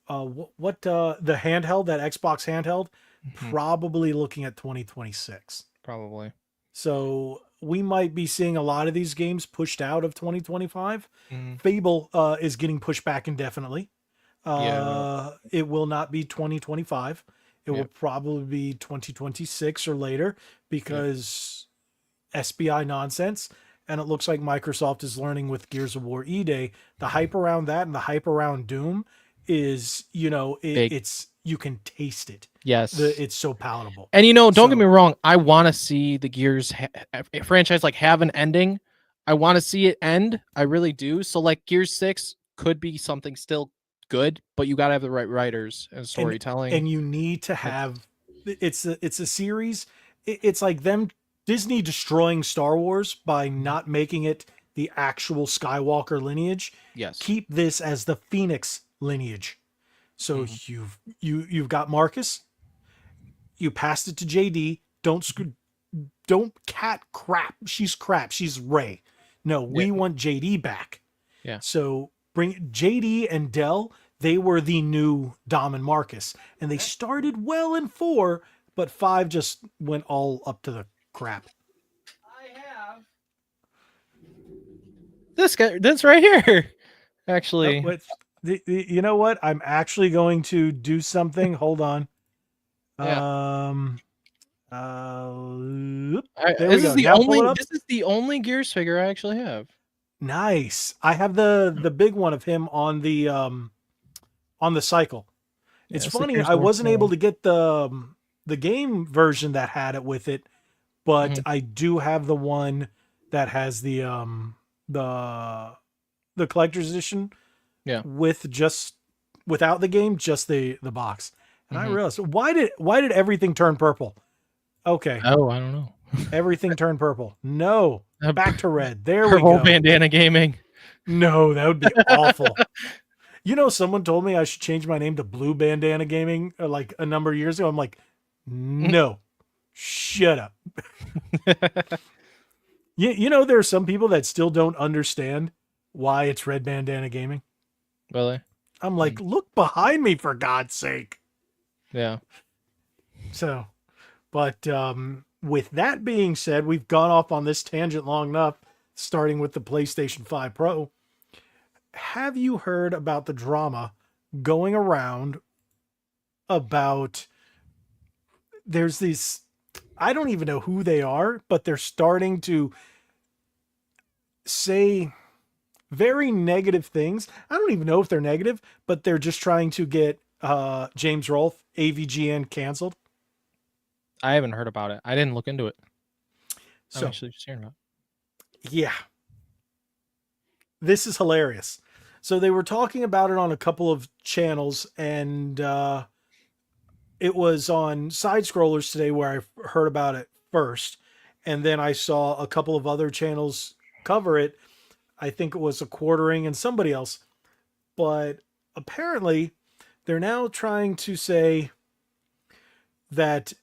What the handheld, that Xbox handheld, mhm, probably looking at 2026. probably. So we might be seeing a lot of these games pushed out of 2025. Mhm. Fable is getting pushed back indefinitely. Yeah. It will not be 2025. It will Yep. probably be 2026 or later Yep. because SBI nonsense. And it looks like Microsoft is learning with Gears of War E Day. The hype around that and the hype around Doom is, Big. it's you can taste it. Yes. It's so palatable. And don't get me So wrong, I want to see the Gears franchise like have an ending. I want to see it end. I really do. So like Gears 6 could be something still good, but you got to have the right writers and and storytelling. and you need to It's have it's a series. It's like them Disney destroying Star Wars by Mhm. not making it the actual Skywalker lineage. Yes. Keep this as the Phoenix lineage. So Mhm. you've got Marcus. You passed it to JD. Don't cat crap. She's crap. She's Ray. No, Yeah. we want JD back. Yeah. So bring JD and Dell. They were the new Dom and Marcus, and they started well in 4, but 5 just went all up to the crap. I have this guy. This right here. Actually, You know what? I'm actually going to do something. Hold on. yeah. There we go. Now pull it up. This is the only Gears figure I actually have. Nice. I have the big one of him on the cycle. Yeah, It's it's the funny. Gears I wasn't able one. to get the game version that had it with it, but Mhm. I do have the one that has the collector's edition Yeah. without the game, just the box. And I Mhm. realized, why did everything turn purple? Okay, Oh, I don't know. everything turned purple. No, back to red. There we Purple go. Bandana Gaming. No, that would be awful. You know, someone told me I should change my name to Blue Bandana Gaming like a number of years ago. I'm like, no, shut up. You know, there are some people that still don't understand why it's Red Bandana Gaming. Really? I'm like, look behind me for God's sake. Yeah. So, but with that being said, we've gone off on this tangent long enough, starting with the PlayStation 5 Pro. Have you heard about the drama going around about there's these, I don't even know who they are, but they're starting to say very negative things. I don't even know if they're negative, but they're just trying to get James Rolfe, AVGN, canceled. I haven't heard about it. I didn't look into it. I'm So, actually just hearing about yeah, this is hilarious. So they were talking about it on a couple of channels, and it was on Side Scrollers today where I heard about it first, and then I saw a couple of other channels cover it. I think it was a quartering and somebody else, but apparently they're now trying to say that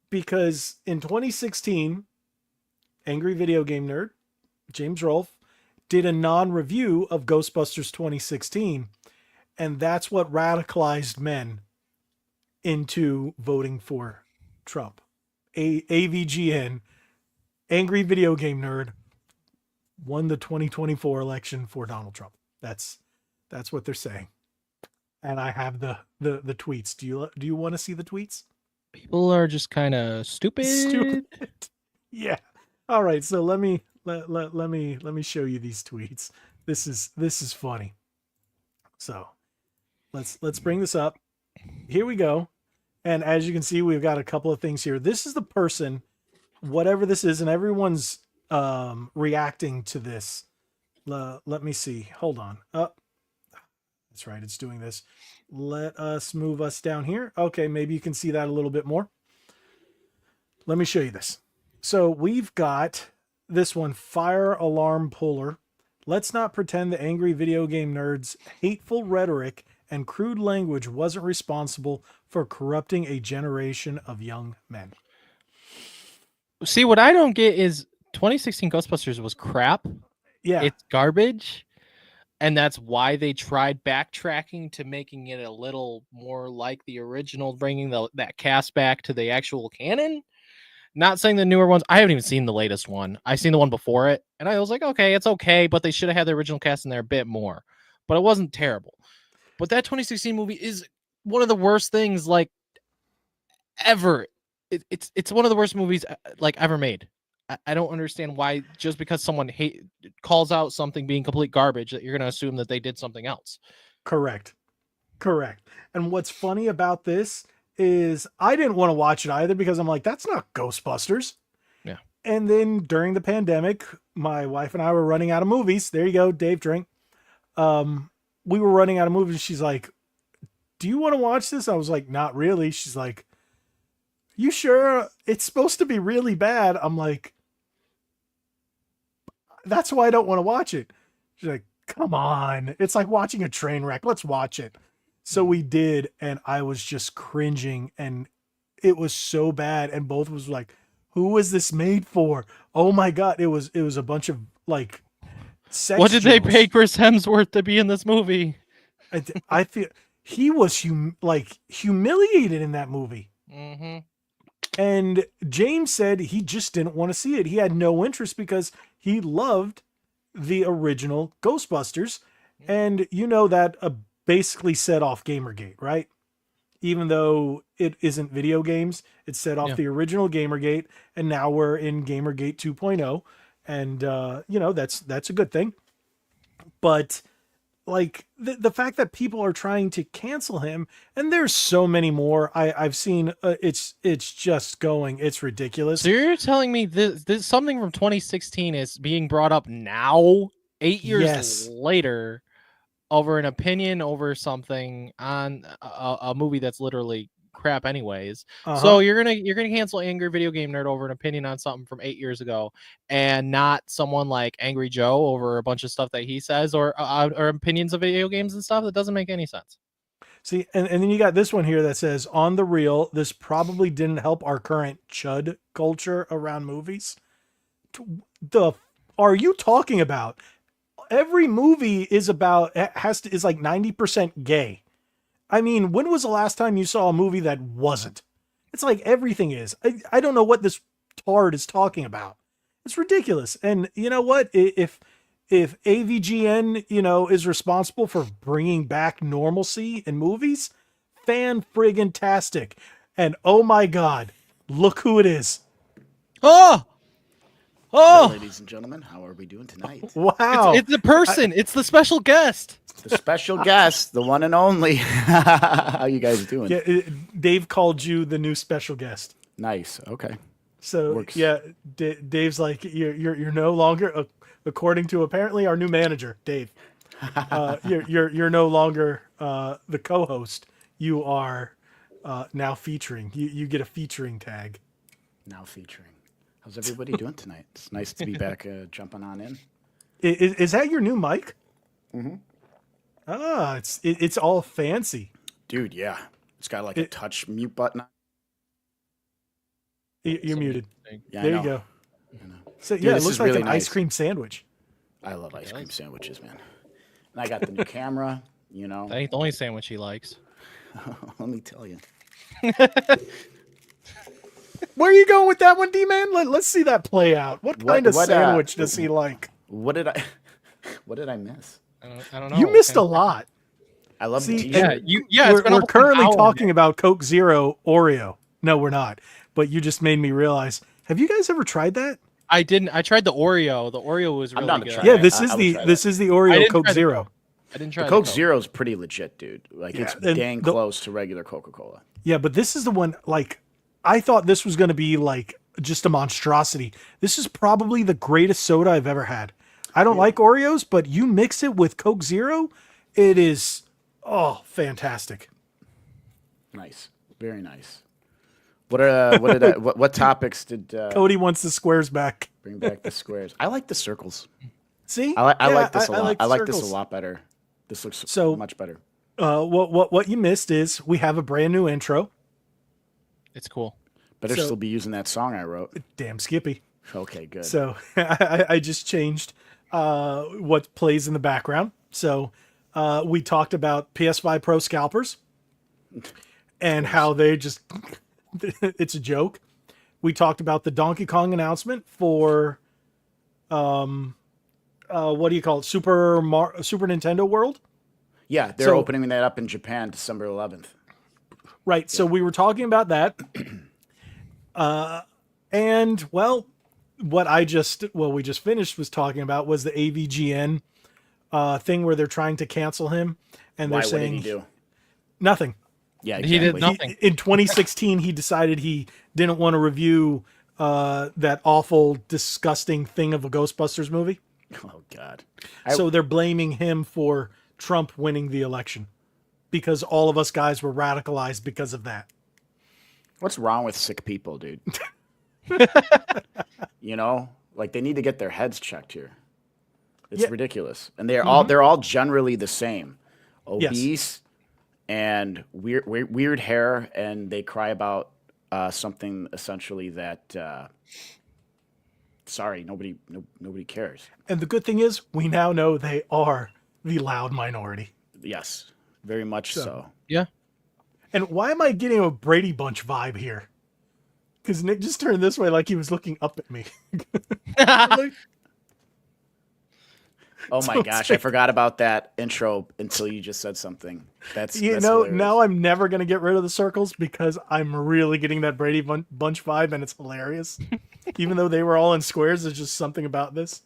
because in 2016, Angry Video Game Nerd, James Rolfe, did a non-review of Ghostbusters 2016, and that's what radicalized men into voting for Trump. AVGN, Angry Video Game Nerd, won the 2024 election for Donald Trump. That's what they're saying. And I have the tweets. Do you want to see the tweets? People are just kind of stupid. Stupid. Yeah. All right. So let me show you these tweets. This is funny. So let's bring this up. Here we go. And as you can see, we've got a couple of things here. This is the person, whatever this is, and everyone's reacting to this. Let me see. Hold on. That's right. It's doing this. Let us move us down here. Okay, maybe you can see that a little bit more. Let me show you this. So we've got this one, Fire Alarm Puller. Let's not pretend the Angry Video Game Nerd's hateful rhetoric and crude language wasn't responsible for corrupting a generation of young men. See, what I don't get is 2016 Ghostbusters was crap. Yeah. It's garbage. And that's why they tried backtracking to making it a little more like the original, bringing that cast back to the actual canon. Not saying the newer ones. I haven't even seen the latest one. I seen the one before it, and I was like, okay, it's okay, but they should have had the original cast in there a bit more. But it wasn't terrible. But that 2016 movie is one of the worst things like ever. It's one of the worst movies like ever made. I don't understand why just because someone calls out something being complete garbage that you're going to assume that they did something else. Correct. And what's funny about this is I didn't want to watch it either because I'm like, that's not Ghostbusters. Yeah. And then during the pandemic, my wife and I were running out of movies. There you go, Dave, drink. We were running out of movies. She's like, do you want to watch this? I was like, not really. She's like, you sure it's supposed to be really bad? I'm like, that's why I don't want to watch it. She's like, come on. It's like watching a train wreck. Let's watch it. So we did, and I was just cringing, and it was so bad. And both was like, who was this made for? Oh my God. It was a bunch of like sex What did they jokes. pay Chris Hemsworth to be in this movie? I feel he was humiliated in that movie. Mm-hmm. And James said he just didn't want to see it. He had no interest because he loved the original Ghostbusters. And you know that basically set off Gamergate, right? Even though it isn't video games, it set off the original Gamergate, and now we're in Gamergate 2.0, and that's a good thing. But like the fact that people are trying to cancel him, and there's so many more I've seen, it's just going, it's ridiculous. So you're telling me this something from 2016 is being brought up now, 8 years later, over an opinion over something on a movie that's literally crap anyways. So you're gonna cancel Angry Video Game Nerd over an opinion on something from 8 years ago, and not someone like Angry Joe over a bunch of stuff that he says, or opinions of video games and stuff? That doesn't make any sense. See, and then you got this one here that says, on the real, this probably didn't help our current chud culture around movies. The are you talking about? Every movie is about is like 90% gay. I mean, when was the last time you saw a movie that wasn't? It's like everything is. I don't know what this tard is talking about. It's ridiculous. And you know what? If AVGN, is responsible for bringing back normalcy in movies, fan friggin' tastic. And oh my God, look who it is. Oh, Hello, ladies and gentlemen, how are we doing tonight? Wow. It's the person. It's the special guest. The special guest, the one and only. How you guys doing? Yeah, Dave called you the new special guest. Nice. Okay. So Works. yeah, Dave's like, you're no longer, according to apparently our new manager, Dave. You're no longer the co-host. You are now featuring. You get a featuring tag. Now featuring. How's everybody doing tonight? It's nice to be back jumping on in. Is that your new mic? Mm-hmm. Ah, it's all fancy. Dude, yeah. It's got like a touch mute button. You're muted. Yeah, There I you know. go. I know. So Dude, yeah, it this looks is like really an nice. ice cream sandwich. I love ice cream sandwiches, man. And I got the new camera, That ain't the only sandwich he likes. Let me tell you. Where are you going with that one, D-Man? Let's see that play out. What kind of sandwich does he like? What did I miss? I don't know. You missed a lot. I love the See, t-shirt. we're currently talking about Coke Zero Oreo. No, we're not. But you just made me realize. Have you guys ever tried that? I didn't. I tried the Oreo. The Oreo was really good. Yeah, this is the Oreo Coke Zero. I didn't try the Coke Zero is pretty legit, dude. Like it's dang close to regular Coca-Cola. Yeah, but this is the one. Like, I thought this was going to be like just a monstrosity. This is probably the greatest soda I've ever had. I don't like Oreos, but you mix it with Coke Zero, it is fantastic. Nice, very nice. What topics did Cody wants the squares back? Bring back the squares. I like the circles. See, I like this a lot. I like this a lot better. This looks so much better. What you missed is we have a brand new intro. It's cool. Better still be using that song I wrote. Damn Skippy. Okay, good. So I just changed what plays in the background. So we talked about PS5 Pro Scalpers and how they just it's a joke. We talked about the Donkey Kong announcement for what do you call it? Super Nintendo World? Yeah, they're opening that up in Japan December 11th. Right. Yeah. So we were talking about that. And well, what we just finished was talking about was the AVGN thing where they're trying to cancel him, and they're saying what did he do? Nothing. Yeah, exactly. He did nothing. In 2016, he decided he didn't want to review that awful, disgusting thing of a Ghostbusters movie. Oh God! So they're blaming him for Trump winning the election because all of us guys were radicalized because of that. What's wrong with sick people, dude? Like they need to get their heads checked here. It's ridiculous, and they're all generally the same, obese and weird hair, and they cry about something essentially that sorry, nobody cares. And the good thing is, we now know they are the loud minority. Yes, very much so. Yeah. And why am I getting a Brady Bunch vibe here? Because Nick just turned this way like he was looking up at me. Oh my gosh, I forgot about that intro until you just said something. That's now hilarious. I'm never going to get rid of the circles because I'm really getting that Brady Bunch vibe, and it's hilarious. Even though they were all in squares, there's just something about this.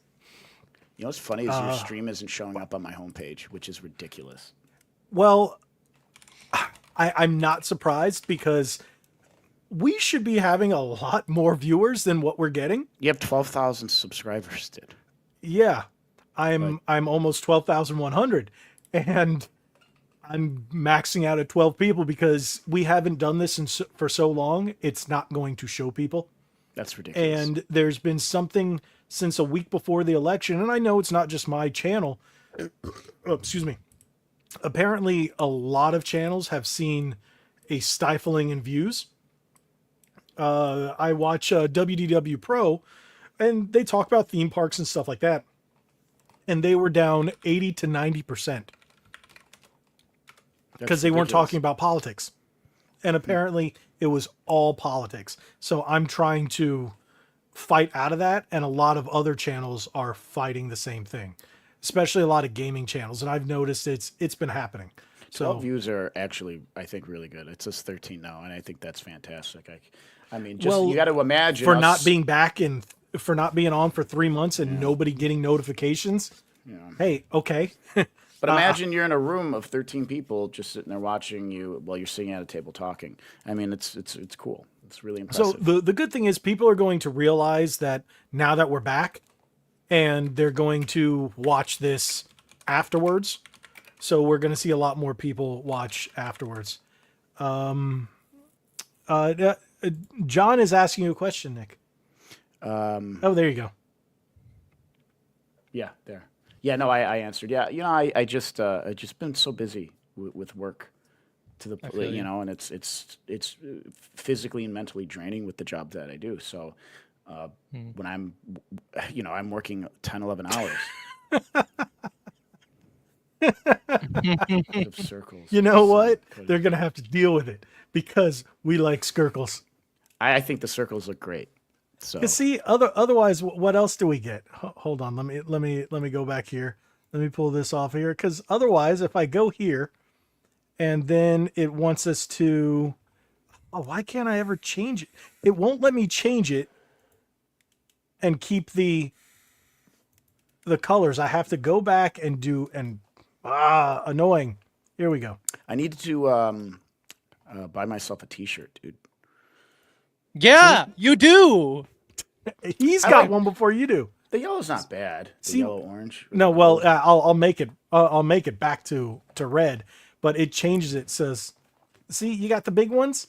You know what's funny is your stream isn't showing up on my homepage, which is ridiculous. Well, I'm not surprised because we should be having a lot more viewers than what we're getting. You have 12,000 subscribers, dude. Yeah, I'm almost 12,100, and I'm maxing out at 12 people because we haven't done this for so long. It's not going to show people. That's ridiculous. And there's been something since a week before the election, and I know it's not just my channel. Oh, excuse me. Apparently, a lot of channels have seen a stifling in views. I watch WDW Pro, and they talk about theme parks and stuff like that. And they were down 80 to 90% because they weren't talking about politics. And apparently it was all politics. So I'm trying to fight out of that. And a lot of other channels are fighting the same thing, especially a lot of gaming channels. And I've noticed it's been happening. 12 views are actually, I think, really good. It says 13 now, and I think that's fantastic. I mean, just you got to imagine for not being back and for not being on for 3 months and nobody getting notifications. Yeah. Hey, okay. But imagine you're in a room of 13 people just sitting there watching you while you're sitting at a table talking. I mean, it's cool. It's really impressive. So the good thing is people are going to realize that now that we're back, and they're going to watch this afterwards. So we're going to see a lot more people watch afterwards. John is asking you a question, Nick. Oh, there you go. Yeah, there. Yeah, no, I answered. Yeah, you know, I just been so busy with work to the you know, and it's physically and mentally draining with the job that I do. So when I'm working 10, 11 hours. Of circles. You know what? They're going to have to deal with it because we like circles. I think the circles look great. So see, otherwise, what else do we get? Hold on, let me go back here. Let me pull this off here because otherwise, if I go here, and then it wants us to, why can't I ever change it? It won't let me change it and keep the colors. I have to go back and do annoying. Here we go. I need to buy myself a T-shirt, dude. Yeah, you do. He's got one before you do. The yellow's not bad. The yellow orange. No, well, I'll make it. I'll make it back to red, but it changes. It says, "See, you got the big ones."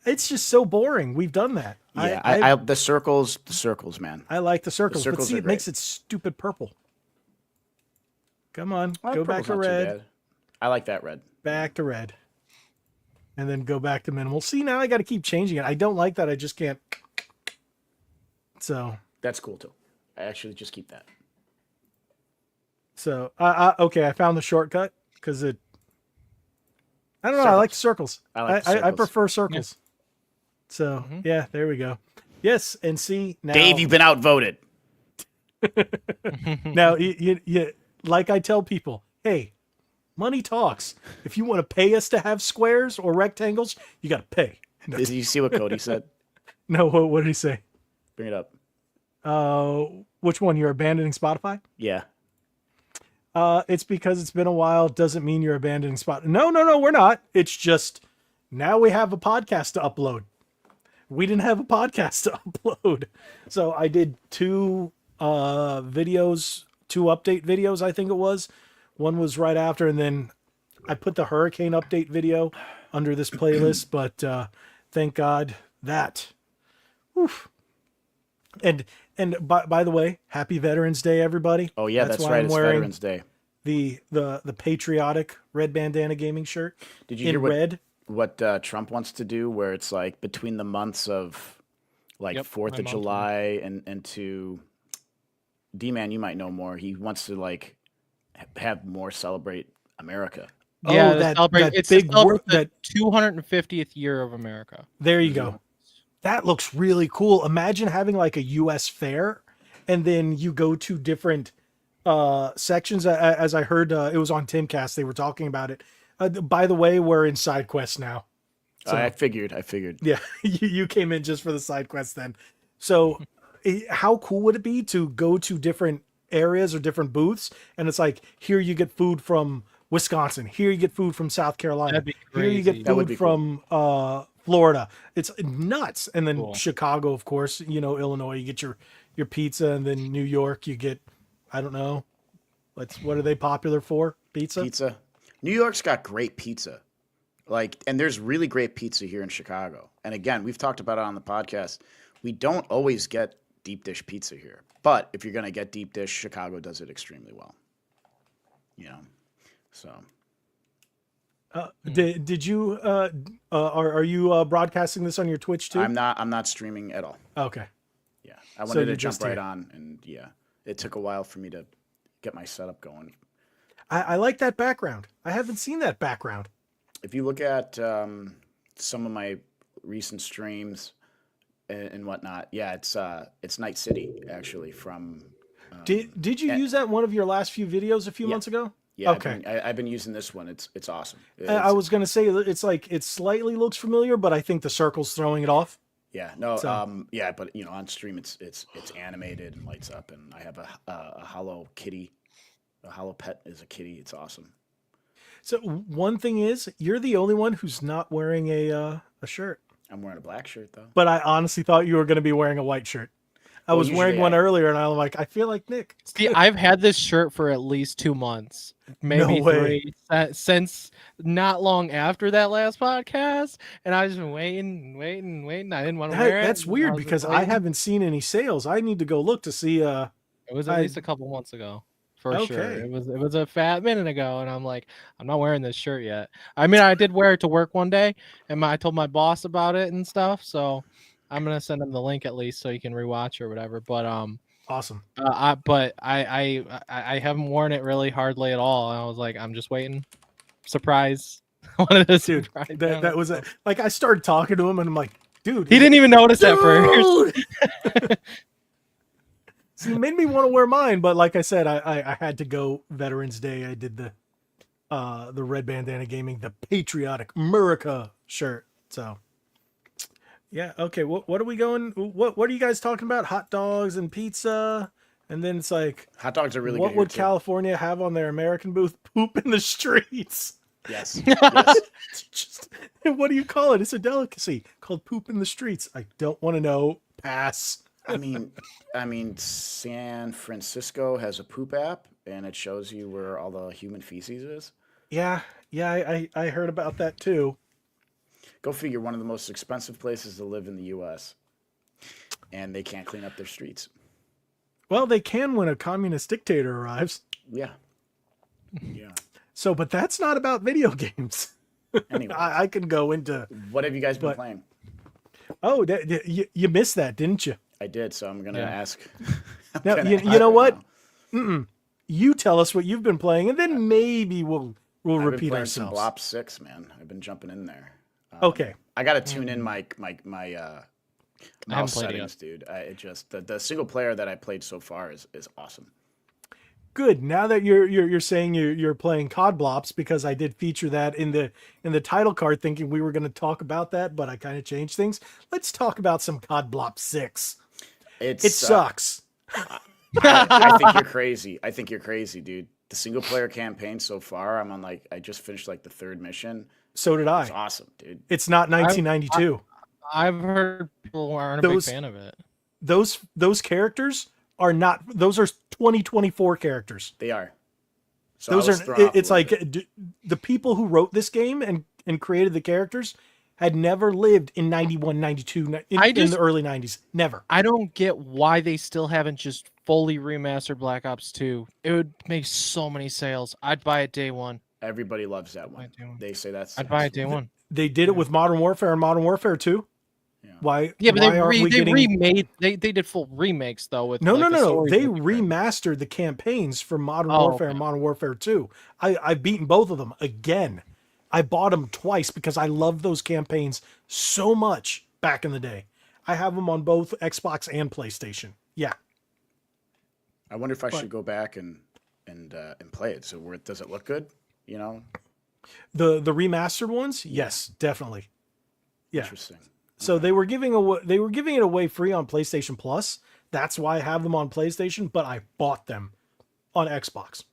It's just so boring. We've done that. Yeah, the circles, man. I like the circles, but circles see, are it makes it stupid purple. Come on, go back to Purple's not too red. bad. I like that red. Back to red, and then go back to minimal. See, now I got to keep changing it. I don't like that. I just can't. So that's cool too. I actually just keep that. So okay, I found the shortcut because it. I don't know. I like the circles. I prefer circles. Yeah. So yeah, there we go. Yes, and see now. Dave, you've been outvoted. Now you like I tell people, hey, money talks. If you want to pay us to have squares or rectangles, you got to pay. Did you see what Cody said? No, what did he say? Bring it up. Which one? You're abandoning Spotify? Yeah. It's because it's been a while. Doesn't mean you're abandoning Spotify. No, we're not. It's just now we have a podcast to upload. We didn't have a podcast to upload. So I did two videos, two update videos, I think it was. One was right after, and then I put the hurricane update video under this playlist, but thank God that. Oof. And by the way, happy Veterans Day, everybody. Oh yeah, that's right. It's Veterans Day. The patriotic red bandana gaming shirt. Did you hear what Trump wants to do? Where it's like between the months of like 4th of July and to D-Man, you might know more. He wants to like have more celebrate America. Yeah, Oh, to that celebrate, that it's to big celebrate the that 250th year of America. there you Mhm. go. That looks really cool. Imagine having like a US fair and then you go to different sections. As I heard, it was on Timcast, they were talking about it. By the way, we're in side quest now. So I figured. yeah, you came in just for the side quest then. So how cool would it be to go to different areas or different booths and it's like, here you get food from Wisconsin, here you get food from South Carolina, That'd be here you crazy. get That would food be cool. from Florida. It's nuts. And then Cool. Chicago, of course, Illinois, you get your pizza, and then New York, you get, I don't know, what are they popular for? Pizza? Pizza. New York's got great pizza. Like, and there's really great pizza here in Chicago. And again, we've talked about it on the podcast. We don't always get deep dish pizza here. But if you're going to get deep dish, Chicago does it extremely well. So Did you are you broadcasting this on your Twitch too? I'm not streaming at all. Okay. Yeah. I So wanted you're to jump just right here. on, and yeah, it took a while for me to get my setup going. I like that background. I haven't seen that background. If you look at some of my recent streams and whatnot, yeah, it's Night City actually from. Did you use that in one of your last few videos a few Yeah. months ago? Yeah, Okay. I've been using this one. It's awesome. I was gonna say it's like it slightly looks familiar, but I think the circle's throwing it off. Yeah, no, So- yeah, but on stream it's animated and lights up, and I have a hollow kitty, a hollow pet is a kitty. It's awesome. So one thing is, you're the only one who's not wearing a shirt. I'm wearing a black shirt though. But I honestly thought you were gonna be wearing a white shirt. I Well, was wearing usually one I- earlier, and I'm like, I feel like Nick. See, I've had this shirt for at least 2 months, maybe No way. 3, since not long after that last podcast, and I've just been waiting. I didn't want to wear it. That's and weird was just because I waiting. haven't seen any sales. I need to go look to see. It was at I- least a couple months ago, for sure. Okay. It was a fat minute ago, and I'm like, I'm not wearing this shirt yet. I mean, I did wear it to work one day, and I told my boss about it and stuff. So I'm gonna send him the link at least so he can rewatch or whatever. But Awesome. I haven't worn it really hardly at all. And I was like, I'm just waiting. Surprise. One of the Dude, surprise that down. was a, like I started talking to him, and I'm like, dude, He didn't even notice at first. Dude! So it made me want to wear mine, but like I said, I had to go Veterans Day. I did the Red Bandana Gaming, the Patriotic America shirt. So yeah, okay. What are we going? What are you guys talking about? Hot dogs and pizza, and then it's like, Hot dogs are really what good. would here, too. California have on their American booth? Poop in the streets. Yes. Yes. It's just, what do you call it? It's a delicacy called poop in the streets. I don't want to know. Pass. I mean, San Francisco has a poop app, and it shows you where all the human feces is. Yeah, I heard about that too. Go figure. One of the most expensive places to live in the U.S., and they can't clean up their streets. Well, they can when a communist dictator arrives. Yeah. Yeah. So, but that's not about video games. Anyway, I can go into. what have you guys been but- playing? Oh, you missed that, didn't you? I did, so I'm gonna Yeah. ask. I'm Now, gonna you ask know right what? now. You tell us what you've been playing, and then maybe we'll I've been repeat playing some ourselves. Blop 6, man. I've been jumping in there. Okay. I got to tune in my I mouse haven't played it settings, dude. It just the single player that I played so far is awesome. Good. Now that you're saying you're playing COD Blops, because I did feature that in the title card, thinking we were going to talk about that, but I kind of changed things. Let's talk about some COD Blops 6. It Sucks. I think you're crazy. I think you're crazy, dude. The single player campaign so far, I'm on I just finished the third mission. So did It's I. awesome, dude. It's not 1992. I've heard people aren't a Those- big fan of it. Those characters are not. Those are 2024 characters. They are. So I Those was are. thrown off a It's little like bit. the people who wrote this game and created the characters had never lived in 91, 92, in the early 90s. Never. I don't get why they still haven't just fully remastered Black Ops 2. It would make so many sales. I'd buy it day one. Everybody loves that one. I'd do it. They say that's. I'd buy it day one. They did it with Modern Warfare and Modern Warfare 2. Yeah. Why? Yeah, but why aren't we they getting? remade they did full remakes though with No, no, like the no, no. stories. They were different. remastered the campaigns for Modern Oh, Warfare okay. and Modern Warfare 2. I've beaten both of them again. I bought them twice because I loved those campaigns so much back in the day. I have them on both Xbox and PlayStation. Yeah. I wonder if I But should go back and play it. So does it look good? You know, the remastered ones, yes, definitely. Yeah. interesting. So they were giving it away free on PlayStation Plus. That's why I have them on PlayStation, but I bought them on Xbox.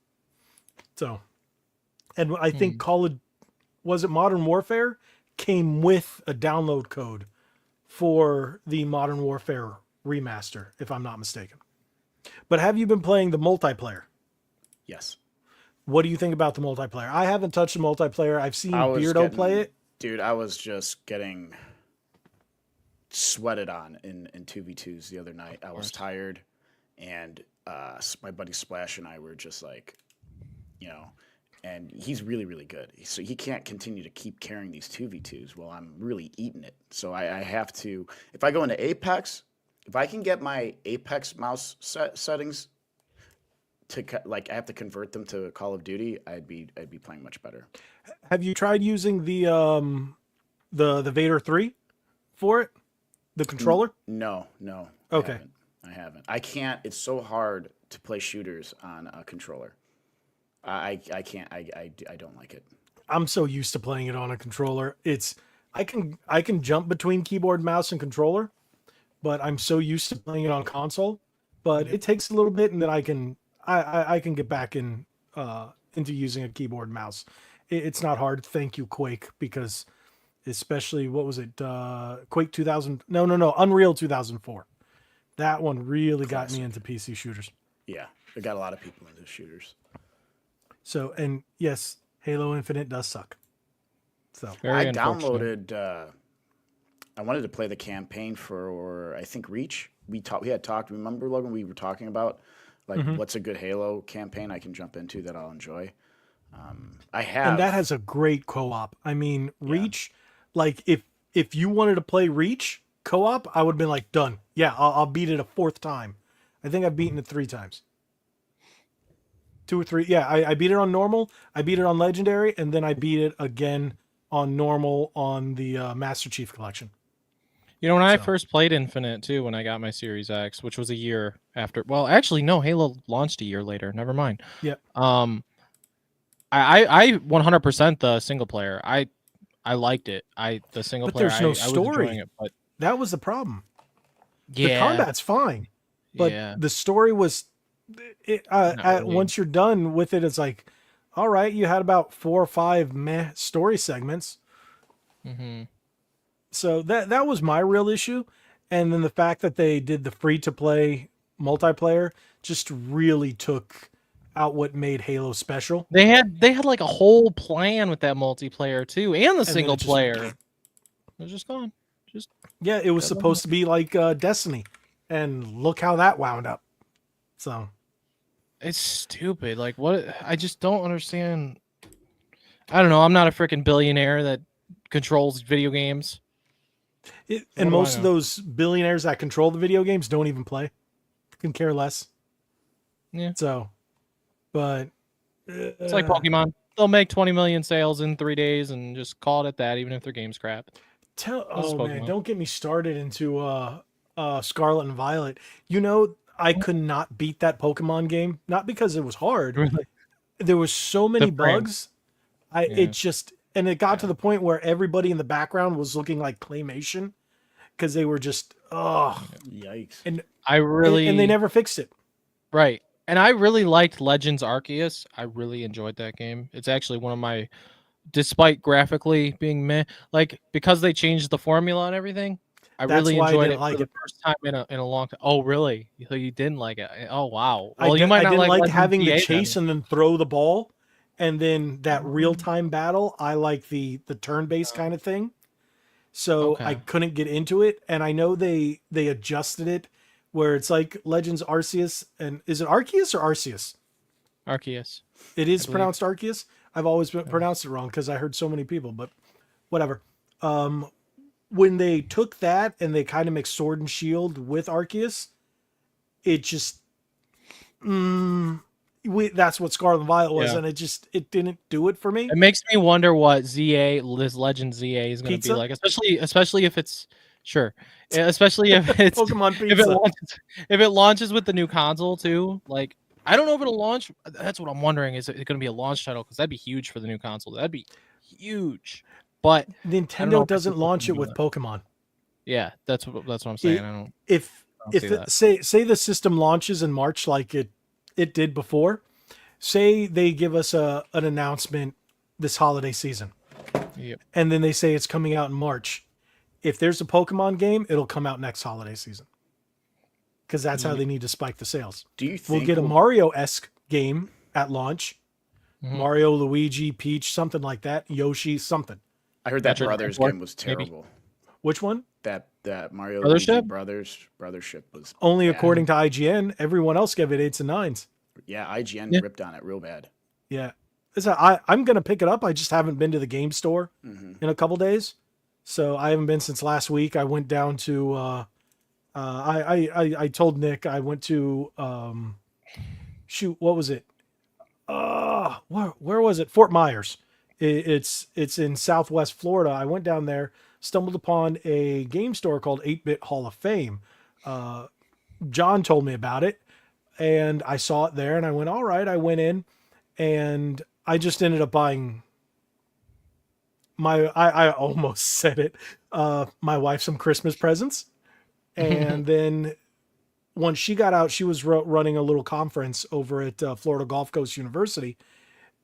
So, and I think was it Modern Warfare came with a download code for the Modern Warfare remaster, if I'm not mistaken. But have you been playing the multiplayer? Yes. What do you think about the multiplayer? I haven't touched the multiplayer. I've seen I was Beardo play it. Dude, I was just getting sweated on in 2v2s the other night. I was tired, and my buddy Splash and I were just like, you know, and he's really, really good. So he can't continue to keep carrying these 2v2s while I'm really eating it. So I have to, if I go into Apex, if I can get my Apex mouse settings to like, I have to convert them to Call of Duty, I'd be playing much better. Have you tried using the Vader 3 for it? The controller? No. Okay. I haven't. I can't. It's so hard to play shooters on a controller. I can't. I don't like it. I'm so used to playing it on a controller. I can jump between keyboard, mouse, and controller, but I'm so used to playing it on console. But it takes a little bit, and then I can get back into using a keyboard and mouse. It's not hard. Thank you, Quake, because especially what was it? Quake 2000? No, Unreal 2004. That one really got me into PC shooters. Yeah, it got a lot of people into shooters. So, and yes, Halo Infinite does suck. So Very I unfortunate. downloaded. I wanted to play the campaign for I think Reach. We had talked. Remember, Logan? We were talking about like what's a good Halo campaign I can jump into that I'll enjoy. I have, and that has a great co-op. I mean, Reach, like if you wanted to play Reach co-op, I would have been like, done. Yeah, I'll beat it a fourth time. I think I've beaten it 3 times. 2 or 3. Yeah, I beat it on normal. I beat it on legendary, and then I beat it again on normal on the Master Chief Collection. You know, when I first played Infinite too, when I got my Series X, which was a year after. Well, actually, no, Halo launched a year later. Never mind. Yeah. I 100% the single player. I liked it. The single But player. there's no I was story. enjoying it, but That was the problem. yeah, The combat's fine, but the story was. Once you're done with it, it's like, all right, you had about 4 or 5 meh story segments. Mm-hmm. So that was my real issue, and then the fact that they did the free to play multiplayer just really took out what made Halo special. They had like a whole plan with that multiplayer too, and the single it just- player. It was just gone. Yeah, it was supposed to be like Destiny, and look how that wound up. So It's stupid. Like, what? I just don't understand. I don't know. I'm not a freaking billionaire that controls video games. And most of those billionaires that control the video games don't even play. Can care less. Yeah. So, but it's like Pokemon. They'll make 20 million sales in 3 days and just call it at that, even if their game's crap. Man, don't get me started into Scarlet and Violet. You know, I could not beat that Pokemon game, not because it was hard. Really? There was so many bugs. It got to the point where everybody in the background was looking like claymation because they were just yikes. And and they never fixed it. Right. And I really liked Legends Arceus. I really enjoyed that game. It's actually one of my, despite graphically being meh, like because they changed the formula and everything, I really enjoyed it for the first time in a long time. Oh, really? So you didn't like it? Oh, wow. Well, you might not like having the chase and then throw the ball, and then that real time battle. I like the turn based kind of thing. So I couldn't get into it, and I know they adjusted it where it's like Legends Arceus, and is it Arceus or Arceus? Arceus. It is pronounced Arceus. I've always pronounced it wrong because I heard so many people, but whatever. when they took that and they kind of mixed Sword and Shield with Arceus, it just that's what Scarlet and Violet was, Yeah. and it didn't do it for me. It makes me wonder what this Legend ZA is going to be Pizza? like, especially if it's especially if it's Pokemon if Pizza. if it launches with the new console too. Like, I don't know if it'll launch. That's what I'm wondering. Is it going to be a launch title? Because that'd be huge for the new console. That'd be huge. But I don't know Nintendo if I see doesn't launch it Pokemon with doing Pokemon. Yeah, that's what I'm saying. I don't If see that. say the system launches in March like it did before, say they give us an announcement this holiday season, Yep. and then they say it's coming out in March. If there's a Pokemon game, it'll come out next holiday season, because that's how they need to spike the sales. Do you think We'll get a Mario-esque game at launch? Mhm. Mario, Luigi, Peach, something like that. Yoshi, something. I heard that Metroid Brothers Prime game was 4, maybe. terrible. Which one? That Mario Brothership? Luigi Brothership was Only bad. according to IGN. Everyone else gave it 8s and 9s. Yeah, IGN Yeah. ripped on it real bad. Yeah. I'm going to pick it up. I just haven't been to the game store in a couple days. So I haven't been since last week. I went down to, I told Nick I went to, shoot, what was it? Where was it? Fort Myers. It's in Southwest Florida. I went down there, stumbled upon a game store called 8-Bit Hall of Fame. John told me about it, and I saw it there, and I went, all right. I went in, and I just ended up buying I almost said it, my wife some Christmas presents. And then once she got out, she was running a little conference over at Florida Gulf Coast University.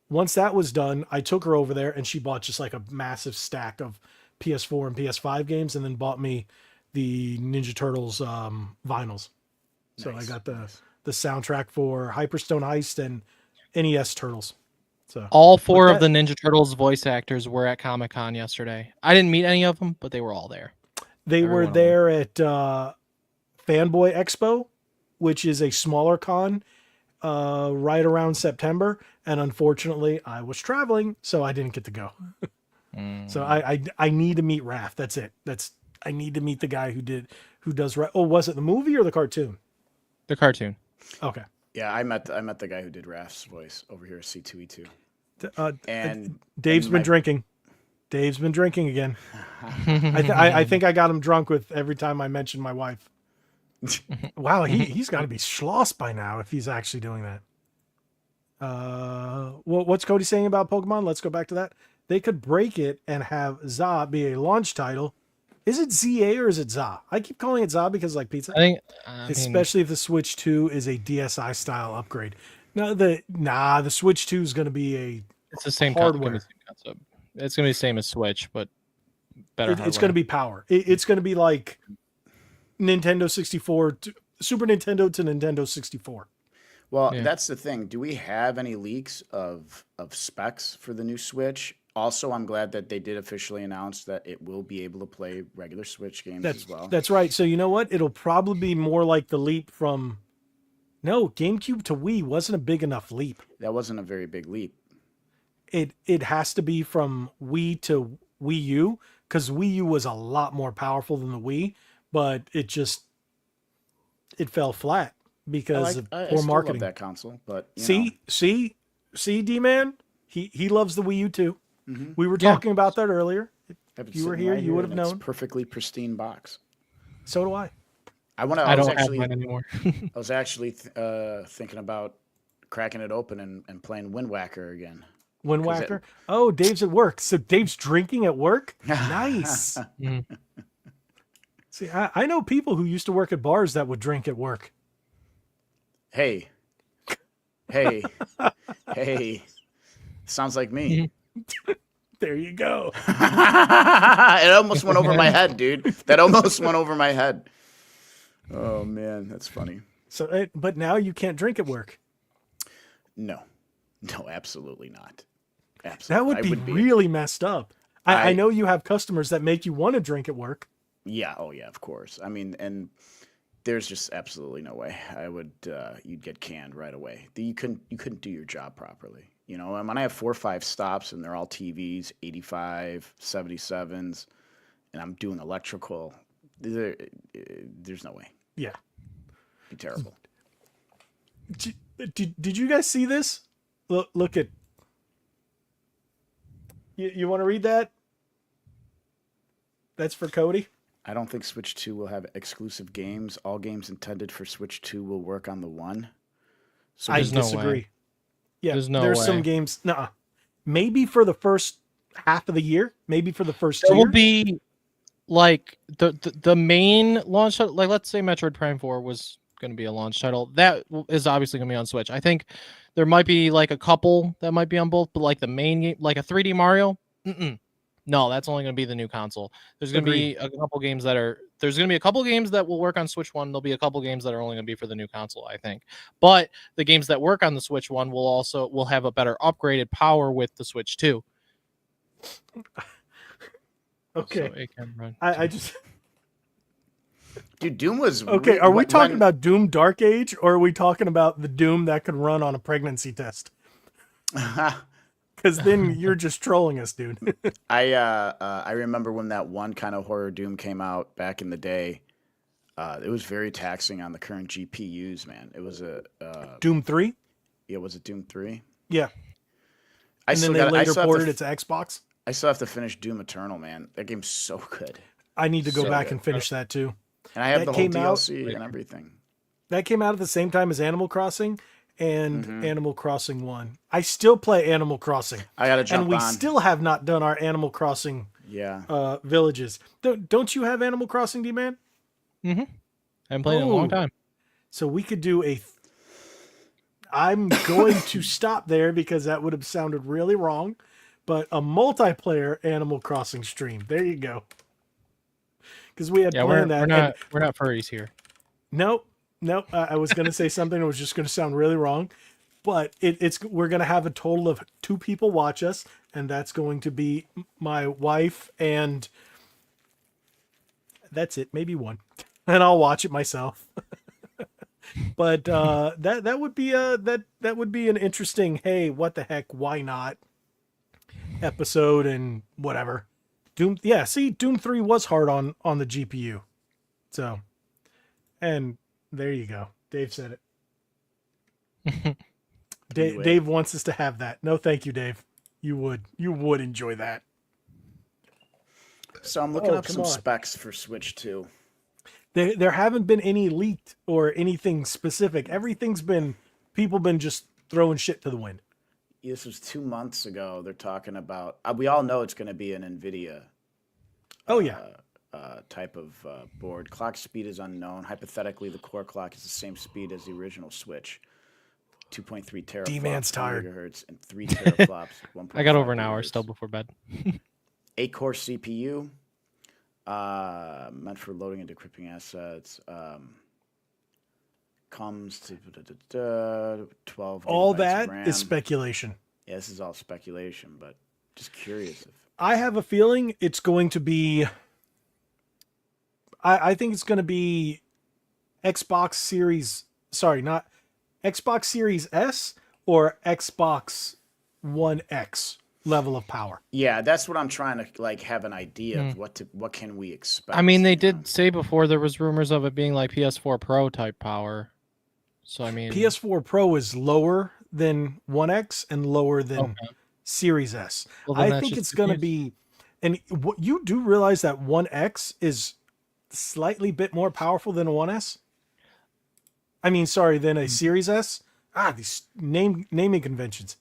Once that was done, I took her over there, and she bought just like a massive stack of PS4 and PS5 games, and then bought me the Ninja Turtles vinyls. So I got the soundtrack for Hyperstone Heist and NES Turtles. So All 4 of the Ninja Turtles voice actors were at Comic-Con yesterday. I didn't meet any of them, but they were all there. They were there at Fanboy Expo, which is a smaller con, right around September. And unfortunately, I was traveling, so I didn't get to go. So I need to meet Raph. That's it. I need to meet the guy who does. Oh, was it the movie or the cartoon? The cartoon. Okay. Yeah, I met the guy who did Raph's voice over here at C2E2. And Dave's been drinking. Dave's been drinking again. I think I got him drunk with every time I mentioned my wife. Wow, he's got to be schloss by now if he's actually doing that. What's Cody saying about Pokemon? Let's go back to that. They could break it and have ZA be a launch title. Is it ZA or is it ZA? I keep calling it ZA because like pizza. I think, especially if the Switch 2 is a DSi style upgrade. No, the Switch 2 is going to be it's the same hardware. concept. It's going to be the same as Switch, but better. It's going to be power. It's going to be like Nintendo 64, Super Nintendo to Nintendo 64. Well, that's the thing. Do we have any leaks of specs for the new Switch? Also, I'm glad that they did officially announce that it will be able to play regular Switch games as well. That's right. So you know what? It'll probably be more like the leap from GameCube to Wii wasn't a big enough leap. That wasn't a very big leap. It has to be from Wii to Wii U, because Wii U was a lot more powerful than the Wii, but it fell flat because of I poor still marketing. love that console, but See, D-Man, he loves the Wii U too. Mm-hmm. We were talking about that earlier. If you were here, you would have known. Perfectly pristine box. So do I. I don't have mine anymore. I was actually thinking about cracking it open and playing Wind Wacker again. Wind Wacker? Oh, Dave's at work. So Dave's drinking at work? Nice. See, I know people who used to work at bars that would drink at work. Hey. Sounds like me. There you go. It almost went over my head, dude. That almost went over my head. Oh, man. That's funny. So, but now you can't drink at work. No, absolutely not. Absolutely. That would be really messed up. I know you have customers that make you want to drink at work. Yeah. Oh, yeah, of course. I mean, and there's just absolutely no way I would, you'd get canned right away. You couldn't do your job properly. You know, and when I have 4 or 5 stops and they're all TVs, 85, 77s, and I'm doing electrical, there's no way. Yeah. It'd be terrible. Did you guys see this? Look at. You want to read that? That's for Cody. I don't think Switch 2 will have exclusive games. All games intended for Switch 2 will work on the One. So I There's no disagree. way. Yeah, There's no there's way. some games. Nuh-uh. Maybe for the first half of the year. Maybe for the first There year. will be like the main launch title, like let's say Metroid Prime 4 was going to be a launch title. That is obviously going to be on Switch. I think there might be like a couple that might be on both, but like the main game, like a 3D Mario, no, that's only going to be the new console. There's going to be a couple games that are there's going to be a couple games that will work on Switch 1. There'll be a couple games that are only going to be for the new console, I think. But the games that work on the Switch 1 will have a better upgraded power with the Switch 2. Okay. So it can run. I just. Dude, Doom was Okay, are we talking about Doom Dark Age, or are we talking about the Doom that could run on a pregnancy test? Because then you're just trolling us, dude. I remember when that one kind of horror Doom came out back in the day. It was very taxing on the current GPUs, man. It was a Doom 3? Yeah, was it Doom 3? Yeah. I And still then they got. I later still have ported to, it to Xbox. I still have to finish Doom Eternal, man. That game's so good, I need to go So back good. and finish that too. and I have That the whole came out- DLC and everything. That came out at the same time as Animal Crossing and Mhm. Animal Crossing 1. I still play Animal Crossing. I gotta jump And we on. still have not done our Animal Crossing Yeah. villages. Don't you have Animal Crossing, D-Man? I haven't played it in a long Ooh. time. So we could do a... I'm going to stop there because that would have sounded really wrong. But a multiplayer Animal Crossing stream. There you go. Because we had Yeah, we're planned that. we're not furries here. Nope. I was going to say something that was just going to sound really wrong. But we're going to have a total of 2 people watch us. And that's going to be my wife and... That's it. Maybe 1. And I'll watch it myself. But that would be that would be an interesting, hey, what the heck, why not episode and whatever. Doom 3 was hard on the GPU. So, and there you go. Dave said it. Anyway. Dave wants us to have that. No, thank you, Dave. You would enjoy that. So I'm looking Oh, up come some on. specs for Switch 2. There haven't been any leaked or anything specific. Everything's been people been just throwing shit to the wind. This was 2 months ago. They're talking about. We all know it's going to be an NVIDIA. Oh yeah. Type of board. Clock speed is unknown. Hypothetically, the core clock is the same speed as the original Switch. 2.3 teraflops, D-man's 1 tired. gigahertz, and 3 teraflops. I got over an 1.5 hour gigahertz. still before bed. 8-core CPU. Meant for loading and decrypting assets. Comes to 12. All gigabytes that RAM. is speculation. Yeah, this is all speculation, but just curious if. I have a feeling it's going to be. I think it's going to be Xbox Series. Sorry, not Xbox Series S or Xbox One X level of power. Yeah, that's what I'm trying to have an idea of what can we expect. I mean, they you know? did say before there was rumors of it being like PS4 Pro type power. So I mean, PS4 Pro is lower than One X and lower than Okay. Series S. Well, then I that's think just it's going to good be, and what you do realize that One X is slightly bit more powerful than a One S. I mean, sorry, than a Series S. These naming conventions.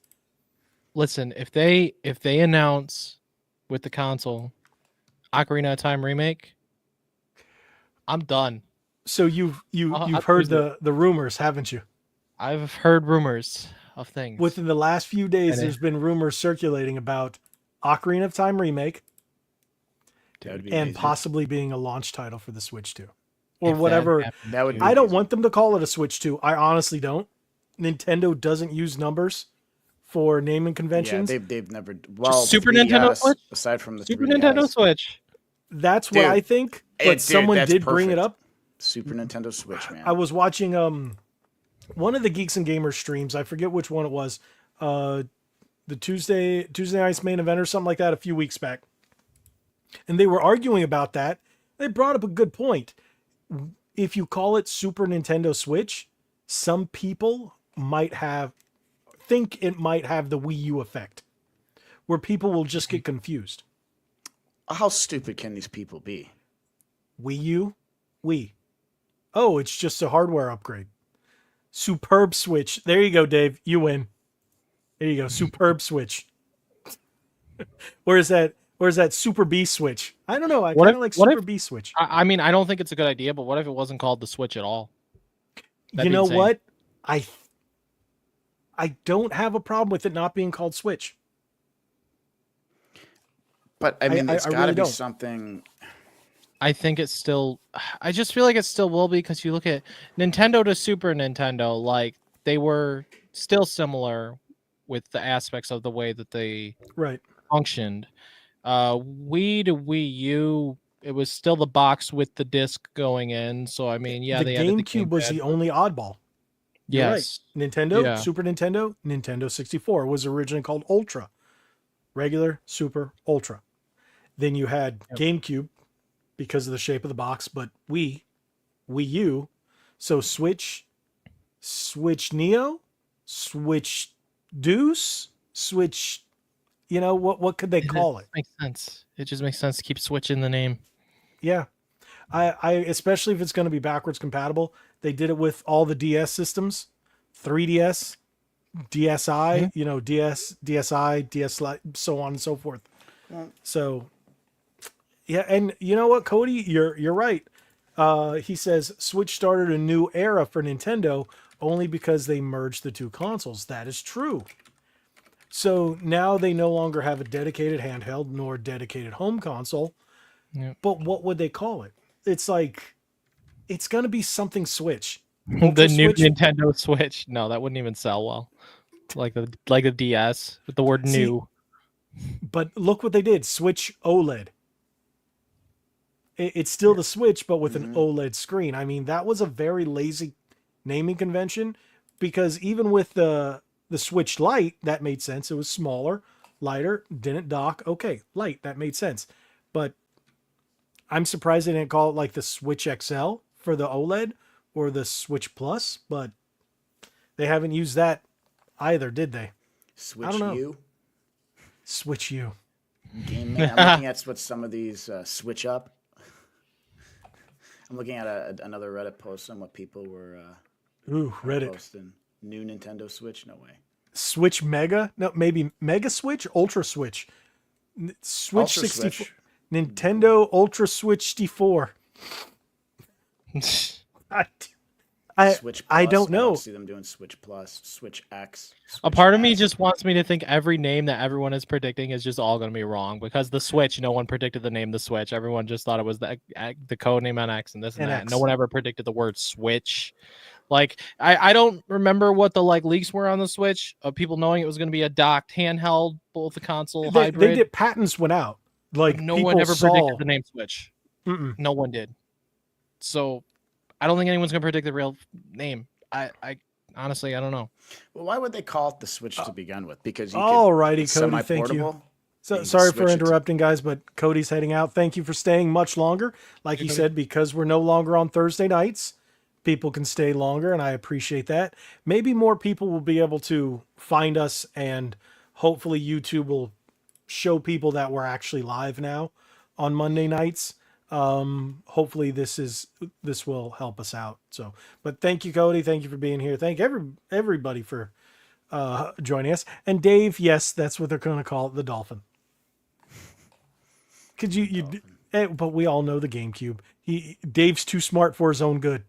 Listen, if they announce with the console Ocarina of Time remake, I'm done. So you've I'll heard use the rumors, haven't you? I've heard rumors of things. Within the last few days, And there's been rumors circulating about Ocarina of Time remake That would be and amazing. possibly being a launch title for the Switch 2 or If that whatever. happens, That would dude. be I don't amazing. want them to call it a Switch 2. I honestly don't. Nintendo doesn't use numbers for naming Yeah, conventions. they've never. Well, Super 3DS, Nintendo Switch? aside from the Super 3DS, Nintendo Switch. That's what Dude, I think. But dude, someone that's did bring it perfect. up. Super Nintendo Switch, man. I was watching one of the Geeks and Gamers streams. I forget which one it was. The Tuesday Night's Main Event or something like that a few weeks back. And they were arguing about that. They brought up a good point. If you call it Super Nintendo Switch, some people might think it might have the Wii U effect, where people will just get confused. How stupid can these people be? Wii U, Wii. Oh, it's just a hardware upgrade. Superb Switch. There you go, Dave. You win. There you go. Superb Switch. Where's that Super B Switch? I don't know. I kind of like Super B Switch. I mean, I don't think it's a good idea, but what if it wasn't called the Switch at all? You know what? I don't have a problem with it not being called Switch. But I mean, it's got to be something. I think it's still. I just feel like it still will be, because you look at Nintendo to Super Nintendo, like they were still similar with the aspects of the way that they functioned. Wii to Wii U, it was still the box with the disc going in. So I mean, yeah, the GameCube was the only oddball. Yes, right. Nintendo, Super Nintendo, Nintendo 64 was originally called Ultra, regular, Super, Ultra. Then you had GameCube because of the shape of the box, but Wii U, so Switch Neo, Switch Deuce, Switch. You know what could they call it? Makes sense. It just makes sense to keep switching the name. Yeah, I especially if it's going to be backwards compatible. They did it with all the DS systems, 3DS, DSi, you know, DS, DSi, DS, so on and so forth. So, yeah, and you know what, Cody, you're right. He says Switch started a new era for Nintendo only because they merged the two consoles. That is true. So now they no longer have a dedicated handheld nor dedicated home console. Yep. But what would they call it? It's like, it's going to be something Switch. The new Nintendo Switch. No, that wouldn't even sell well. Like the DS with the word new. But look what they did. Switch OLED. It's still the Switch, but with an OLED screen. I mean, that was a very lazy naming convention, because even with the Switch Lite, that made sense. It was smaller, lighter, didn't dock. Okay, light, that made sense. But I'm surprised they didn't call it like the Switch XL for the OLED or the Switch Plus, but they haven't used that either, did they? Switch U? Switch U. Game Man. I'm looking at what some of these switch up. I'm looking at another Reddit post on what people were Reddit posting. New Nintendo Switch? No way. Switch Mega? No, maybe Mega Switch? Ultra Switch. Switch Ultra 64. Switch. Nintendo Ultra Switch 64. Switch Plus. I don't know. I don't see them doing Switch Plus, Switch X. Switch A part of S. me just wants me to think every name that everyone is predicting is just all going to be wrong, because the Switch, no one predicted the name the Switch. Everyone just thought it was the code name on X and this and that. No one ever predicted the word Switch. Like, I don't remember what the leaks were on the Switch of people knowing it was going to be a docked handheld, both the console hybrid. They did, patents went out. Like, no one ever predicted the name Switch. No one did. So I don't think anyone's going to predict the real name. I honestly, I don't know. Well, why would they call it the Switch to begin with? Because alrighty, Cody, thank you. So sorry for interrupting, guys, but Cody's heading out. Thank you for staying much longer. Like he said, because we're no longer on Thursday nights, people can stay longer, and I appreciate that. Maybe more people will be able to find us, and hopefully YouTube will show people that we're actually live now on Monday nights. Hopefully this will help us out. So, but thank you, Cody. Thank you for being here. Thank everybody for joining us. And Dave, yes, that's what they're going to call it, the Dolphin. Could but we all know the GameCube. Dave's too smart for his own good.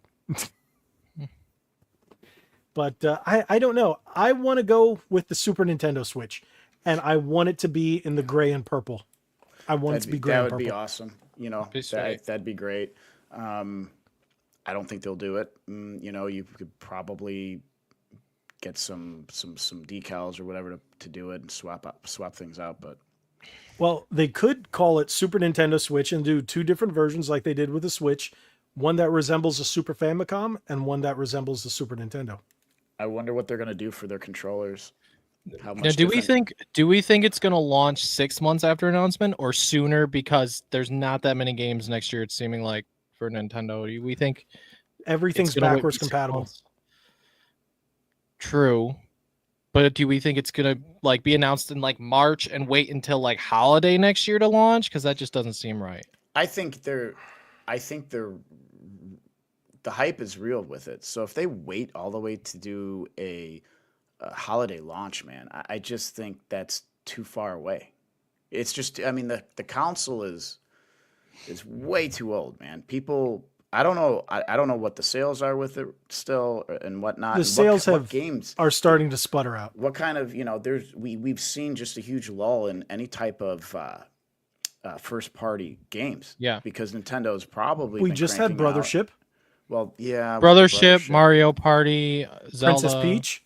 But I don't know. I want to go with the Super Nintendo Switch, and I want it to be in the gray and purple. I want it to be gray and purple. That would be awesome. You know, that'd be great. I don't think they'll do it. You know, you could probably get some decals or whatever to do it and swap things out. But well, they could call it Super Nintendo Switch and do two different versions like they did with the Switch. One that resembles a Super Famicom and one that resembles the Super Nintendo. I wonder what they're going to do for their controllers. How Now, much do we different- think it's going to launch 6 months after announcement or sooner because there's not that many games next year? It's seeming like for Nintendo. Do we think it's Everything's going to backwards be 6 compatible. months? True, but do we think it's going to like be announced in like March and wait until like holiday next year to launch? Because that just doesn't seem right. I think they're the hype is real with it. So if they wait all the way to do a holiday launch, man, I just think that's too far away. It's just, I mean, the console is way too old, man. People, I don't know, I don't know what the sales are with it still and whatnot. The and sales what games are starting to sputter out. what kind of we've seen just a huge lull in any type of first party games. Yeah. Because Nintendo's probably We been just had cranking out- Brothership, Well, yeah, with the Brothership, Mario Party, Zelda. Princess Peach,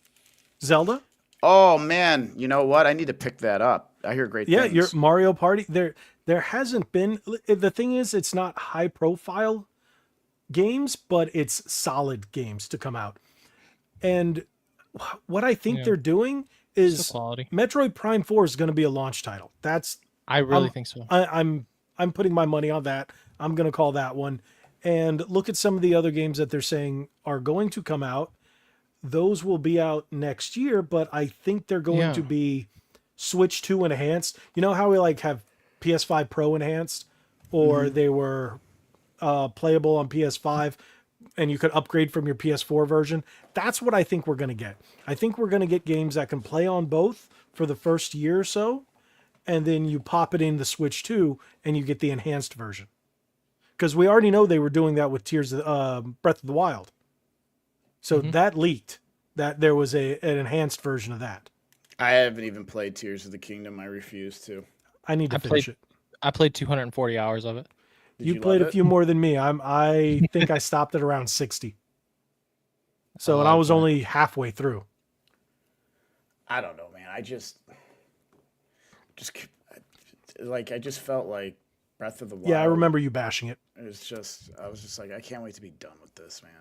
Zelda. Oh man, you know what? I need to pick that up. I hear great Yeah, things. your Mario Party. There hasn't been. The thing is, it's not high profile games, but it's solid games to come out. And what I think Yeah. they're doing Still is quality. Metroid Prime 4 is going to be a launch title. I really think so. I'm putting my money on that. I'm going to call that one. And look at some of the other games that they're saying are going to come out. Those will be out next year, but I think they're going Yeah. to be Switch 2 enhanced. You know how we like have PS5 Pro enhanced, or they were playable on PS5 and you could upgrade from your PS4 version? That's what I think we're going to get. I think we're going to get games that can play on both for the first year or so, and then you pop it in the Switch 2 and you get the enhanced version. Because we already know they were doing that with Breath of the Wild. So that leaked, that there was an enhanced version of that. I haven't even played Tears of the Kingdom. I refuse to. I need to I finish played- it. I played 240 hours of it. Did You played love a it? few more than me. I think I stopped at around 60. So, and I love was that. only halfway through. I don't know, man. I just I just felt like Breath of the Wild. Yeah, I remember you bashing it. I was just like, I can't wait to be done with this, man.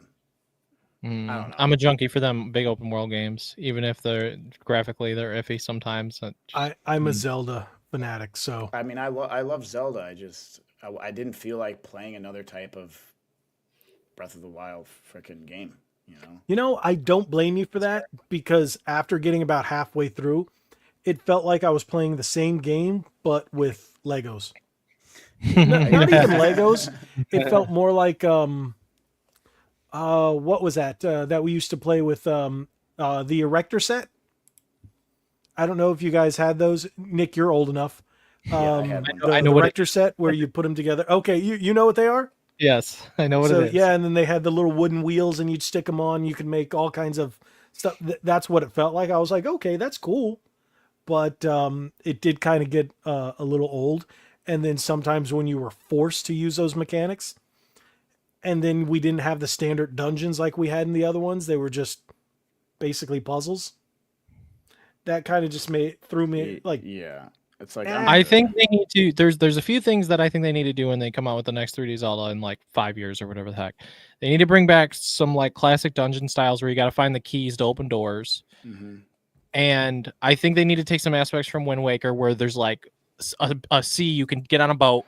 Mm, I don't know. I'm a junkie for them big open world games, even if they're graphically they're iffy sometimes. I'm a Zelda fanatic, so I mean, I love Zelda. I didn't feel like playing another type of Breath of the Wild freaking game. I don't blame you for that, because after getting about halfway through, it felt like I was playing the same game but with Legos. Not even Legos. It felt more like what was that that we used to play with the Erector set? I don't know if you guys had those. Nick, you're old enough. I had one. I know the what it- Erector set where you put them together. Okay, you know what they are? Yes, I know what So it is. yeah, and then they had the little wooden wheels and you'd stick them on. You could make all kinds of stuff. That's what it felt like. I was like, okay, that's cool. But it did kind of get a little old. And then sometimes when you were forced to use those mechanics, and then we didn't have the standard dungeons like we had in the other ones, they were just basically puzzles. That kind of just threw me like, Yeah, it's like I think they need to. There's a few things that I think they need to do when they come out with the next 3D Zelda in like 5 years or whatever the heck. They need to bring back some like classic dungeon styles where you got to find the keys to open doors. Mhm. And I think they need to take some aspects from Wind Waker where there's like a sea you can get on a boat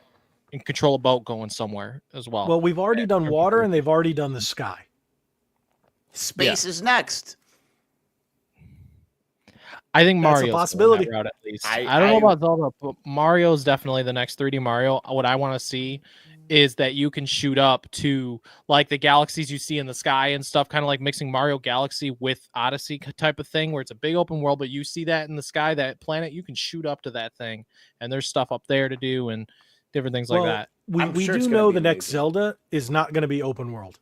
and control a boat going somewhere as well. well, we've already done water and they've already done the sky. Space is next. I think That's a Mario's possibility. going that route at least. I- I don't know I- about Zelda, but Mario's definitely the next 3D Mario. What I want to see is that you can shoot up to like the galaxies you see in the sky and stuff, kind of like mixing Mario Galaxy with Odyssey type of thing, where it's a big open world, but you see that in the sky, that planet, you can shoot up to that thing, and there's stuff up there to do and different things like that. I'm We sure it's do gonna know be the next amazing. Zelda is not going to be open world.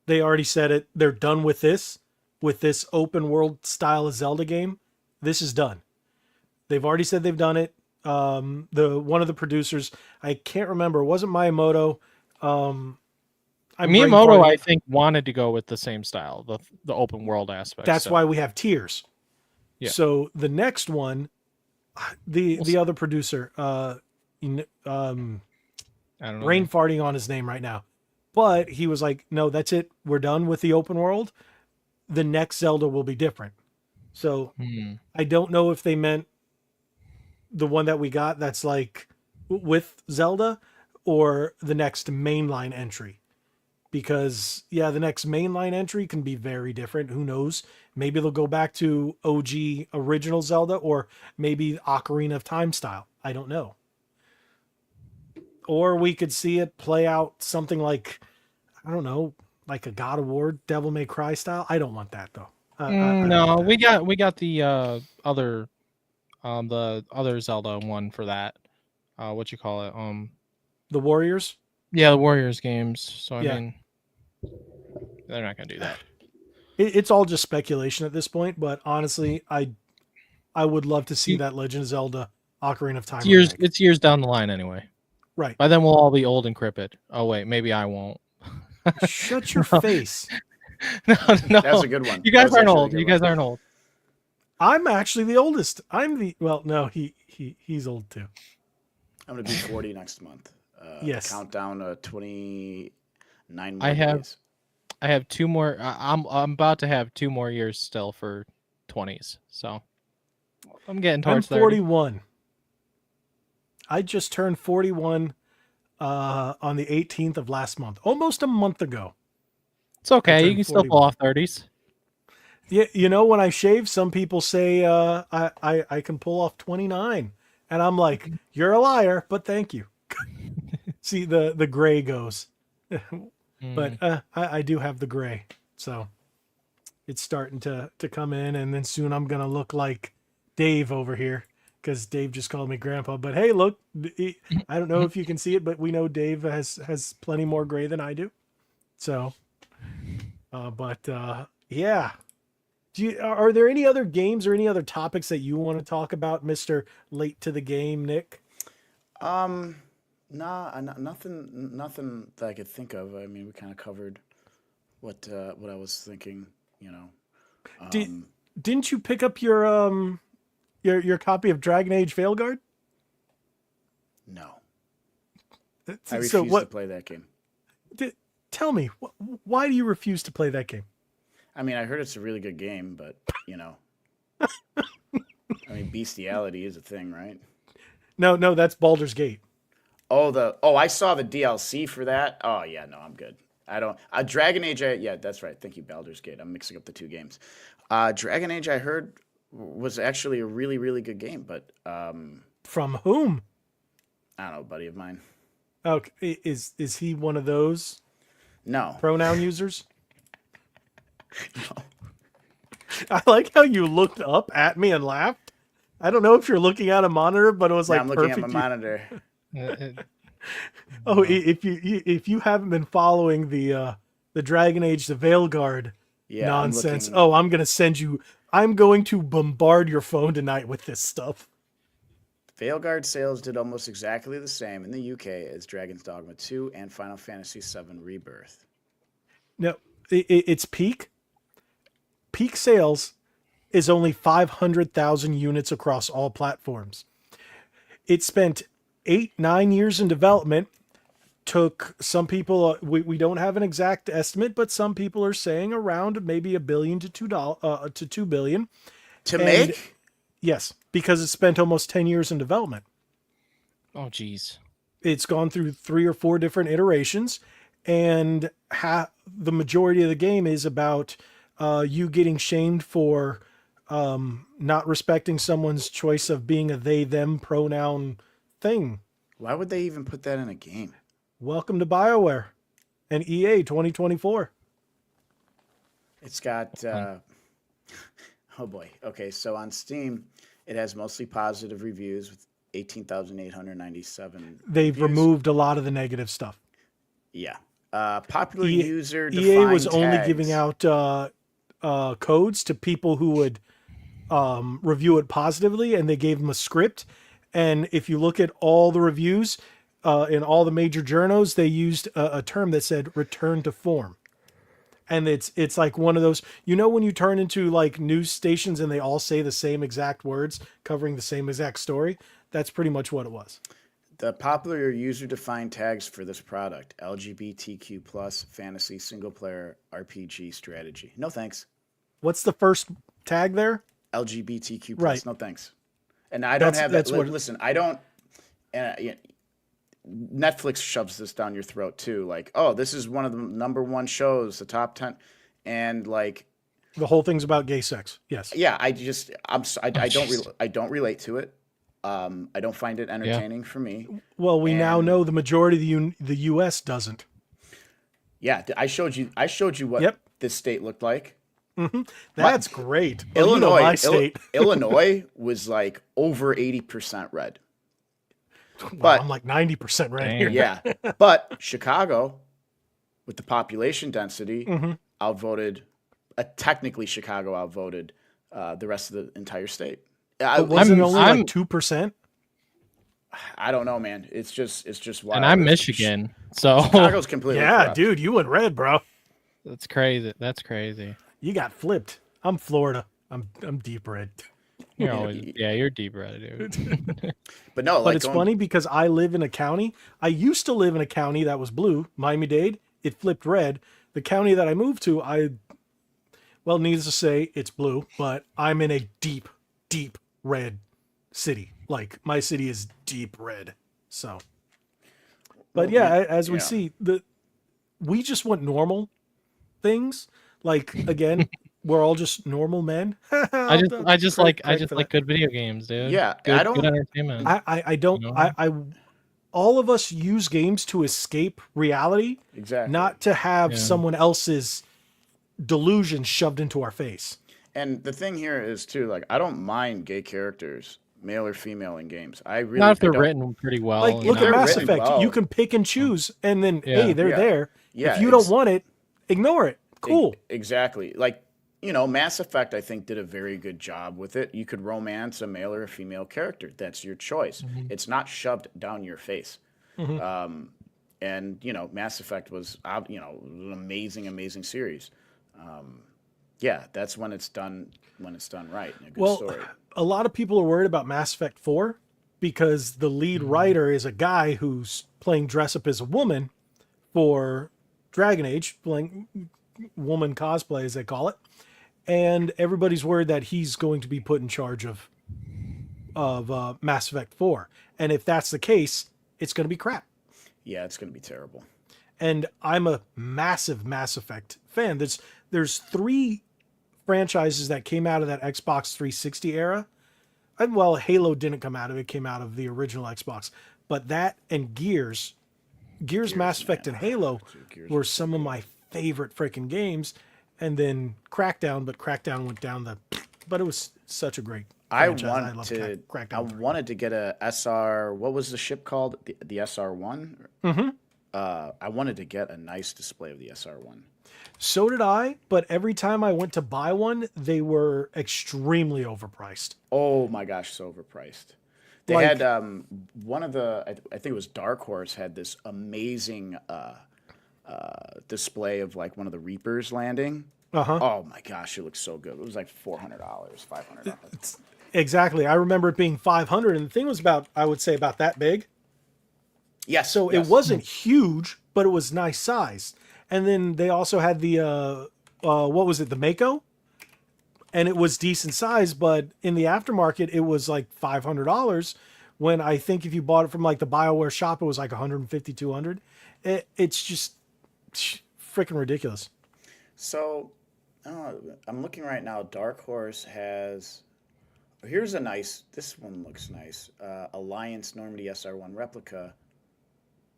They already said it. They're done with this open world style of Zelda game. This is done. They've already said they've done it. The one of the producers, I can't remember, it wasn't Miyamoto. I'm brain Miyamoto, farting. I think, wanted to go with the same style, the open world aspect. That's so. why we have Tears. Yeah. So the next one, the other producer, I don't know. brain farting on his name right now, but he was like, "No, that's it. We're done with the open world. The next Zelda will be different." So Hmm. I don't know if they meant the one that we got that's like with Zelda or the next mainline entry. Because yeah, the next mainline entry can be very different. Who knows? Maybe they'll go back to OG original Zelda or maybe Ocarina of Time style. I don't know. Or we could see it play out something like, I don't know, like a God of War, Devil May Cry style. I don't want that though. I don't No, want that. we got the other Zelda one for that. What you call it? The Warriors. Yeah, the Warriors games. So I Yeah, mean, they're not gonna do that. it's all just speculation at this point. But honestly, I would love to see You- that Legend of Zelda Ocarina of Time remake. It's years down the line anyway. Right. By then we'll all be old and crippled. Oh wait, maybe I won't. Shut your No, face. no. That's a good one. You That guys was aren't actually a old. good You one. guys aren't old. I'm actually the oldest. No, he's old too. I'm gonna be 40 next month. Yes. Countdown to 29 more I have days. I have two more. I'm about to have 2 more years still for 20s. So I'm getting I'm towards 30. 41. I just turned 41 on the 18th of last month, almost a month ago. It's okay. You turned can still pull 41. off 30s. Yeah, you know, when I shave, some people say I can pull off 29, and I'm like, you're a liar, but thank you. See, the gray goes, but I do have the gray, so it's starting to come in, and then soon I'm gonna look like Dave over here because Dave just called me grandpa. But hey, look, I don't know if you can see it, but we know Dave has plenty more gray than I do. So, yeah. Are there any other games or any other topics that you want to talk about, Mister Late to the Game, Nick? Nothing that I could think of. I mean, we kind of covered what I was thinking. You know, Didn't you pick up your copy of Dragon Age Veilguard? no, I So refuse what? to play that game. Tell me, why do you refuse to play that game? I mean, I heard it's a really good game, but I mean, bestiality is a thing, right? No, that's Baldur's Gate. I saw the DLC for that. Oh yeah, no, I'm good. I don't. Dragon Age. Yeah, that's right. Thank you, Baldur's Gate. I'm mixing up the two games. Dragon Age, I heard, was actually a really, really good game, but From whom? I don't know, a buddy of mine. Okay, is he one of those No, pronoun users? I like how you looked up at me and laughed. I don't know if you're looking at a monitor, but it was yeah, like I'm looking at perfect. my monitor. Oh, if you haven't been following the Dragon Age the Veilguard Yeah, nonsense, I'm looking. I'm going to bombard your phone tonight with this stuff. Veilguard sales did almost exactly the same in the UK as Dragon's Dogma 2 and Final Fantasy VII Rebirth. No, it's peak sales is only 500,000 units across all platforms. It spent 8-9 years in development. Took some people, we don't have an exact estimate, but some people are saying around maybe $1 billion to $2 billion To And- make? Yes, because it spent almost 10 years in development. Oh, geez. It's gone through 3 or 4 different iterations, and the majority of the game is about you getting shamed for not respecting someone's choice of being a they them pronoun thing. Why would they even put that in a game? Welcome to BioWare and EA 2024. It's got oh boy. Okay, so on Steam, it has mostly positive reviews with 18,897. They've reviews. removed a lot of the negative stuff. Yeah. Popular EA user EA was defined only tags. giving out codes to people who would review it positively, and they gave them a script. And if you look at all the reviews in all the major journals, they used a term that said "return to form." And it's like one of those, when you turn into like news stations and they all say the same exact words covering the same exact story. That's pretty much what it was. The popular user-defined tags for this product: LGBTQ+, fantasy, single-player, RPG, strategy. No thanks. What's the first tag there? LGBTQ plus. Right. No thanks. And I don't have that. That's what. Listen, I don't. Netflix shoves this down your throat too. Like, oh, this is one of the #1 shows, the top 10, and like The whole thing's about gay sex. Yes. yeah, I just I don't jeez. I don't relate to it. I don't find it entertaining for me. Well, we now And- know the majority of the U.S. doesn't. Yeah, I showed you what Yep. this state looked like. That's great. Oh, you know Illinois, my state. Illinois was like over 80% red. Wow, but- I'm like 90% right here. Damn. Yeah, but Chicago, with the population density, Mm-hmm. outvoted. Technically, Chicago outvoted the rest of the entire state. But wasn't it only I'm- like 2%? I don't know, man. It's just wild. And I'm Michigan, so Chicago's completely Yeah, corrupt. dude, you went red, bro. that's crazy. That's crazy. You got flipped. I'm Florida. I'm deep red. You're always, yeah, you're deep red, dude. But no, But like it's going- funny because I live in a county. I used to live in a county that was blue, Miami-Dade. It flipped red. The county that I moved to, well, needless to say, it's blue, but I'm in a deep, deep red city. Like my city is deep red. So, but Well, yeah, as we yeah. see, we just want normal things. Like again, we're all just normal men. I just like for that. good video games, dude. Yeah, good, I don't- good entertainment. I don't You know? I all of us use games to escape reality, exactly. not to have Yeah. someone else's delusion shoved into our face. And the thing here is too, like I don't mind gay characters, male or female, in games. I really Not if they're I don't- written pretty well. Like and look not- at they're Mass written Effect. well. You can pick and choose, and then Yeah. hey, they're Yeah. there. Yeah, if you don't want it, ignore it. Cool. Exactly. Like, Mass Effect, I think, did a very good job with it. You could romance a male or a female character. That's your choice. It's not shoved down your face. And, Mass Effect was, an amazing, amazing series. Yeah, that's when it's done right. And a good Well, story. a lot of people are worried about Mass Effect 4 because the lead writer is a guy who's playing dress up as a woman for Dragon Age, playing woman cosplay as they call it, and everybody's worried that he's going to be put in charge of Mass Effect 4. And if that's the case, it's going to be crap. Yeah, it's going to be terrible. And I'm a massive Mass Effect fan. There's 3 franchises that came out of that Xbox 360 era. And well, Halo didn't come out of it, came out of the original Xbox. But that and Gears, Mass Effect, and Halo Gears were was some of my favorite freaking games. And then Crackdown, but Crackdown went down but it was such a great I franchise. want Crackdown I 3. wanted to get a SR. What was the ship called? The SR1. Mm-hmm. I wanted to get a nice display of the SR1. So did I, but every time I went to buy one, they were extremely overpriced. Oh my gosh, so overpriced. They Like- had one of the. I think it was Dark Horse had this amazing display of like one of the Reapers landing. Uh-huh. Oh my gosh, it looks so good. It was like $400, $500. Exactly. I remember it being 500, and the thing was about, I would say, about that big. Yes. So yes. it wasn't huge, but it was nice size. And then they also had the what was it, the Mako? And it was decent size, but in the aftermarket, it was like $500. When I think if you bought it from like the BioWare shop, it was like 150, 200. It's just freaking ridiculous. So, I'm looking right now. Dark Horse has. Here's a nice. This one looks nice. Alliance Normandy SR1 replica.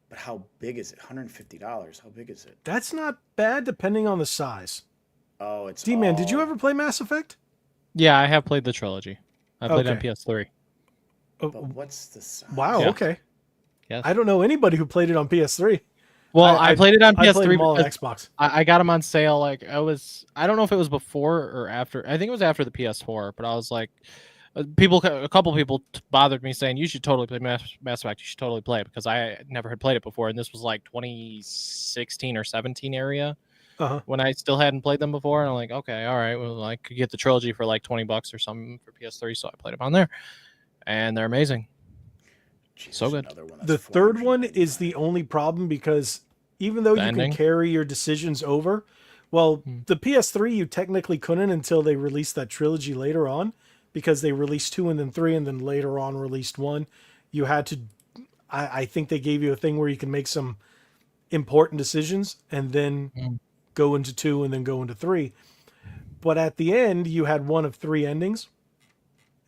But how big is it? $150. How big is it? That's not bad, depending on the size. Oh, it's. D-Man, did you all- ever play Mass Effect? Yeah, I have played the trilogy. I played on Okay. PS3. But what's the size? Wow, Yeah. okay. Yes. I don't know anybody who played it on PS3. Well, I played it on I played PS3 them all on because Xbox. I got them on sale. Like I don't know if it was before or after. I think it was after the PS4. But I was like, a couple people bothered me saying you should totally play Mass Effect. You should totally play it because I never had played it before, and this was like 2016 or 17 area Uh-huh. when I still hadn't played them before. And I'm like, okay, all right, well, I could get the trilogy for like $20 or something for PS3, so I played them on there, and they're amazing. Jeez, So there's good. another one that's The third one is $499. the only problem because even though The you ending? can carry your decisions over, well, Hmm. the PS3 you technically couldn't until they released that trilogy later on. because they released 2 and then 3 and then later on released 1. You had to, I think they gave you a thing where you can make some important decisions and then go into 2 and then go into 3. But at the end, you had one of 3 endings.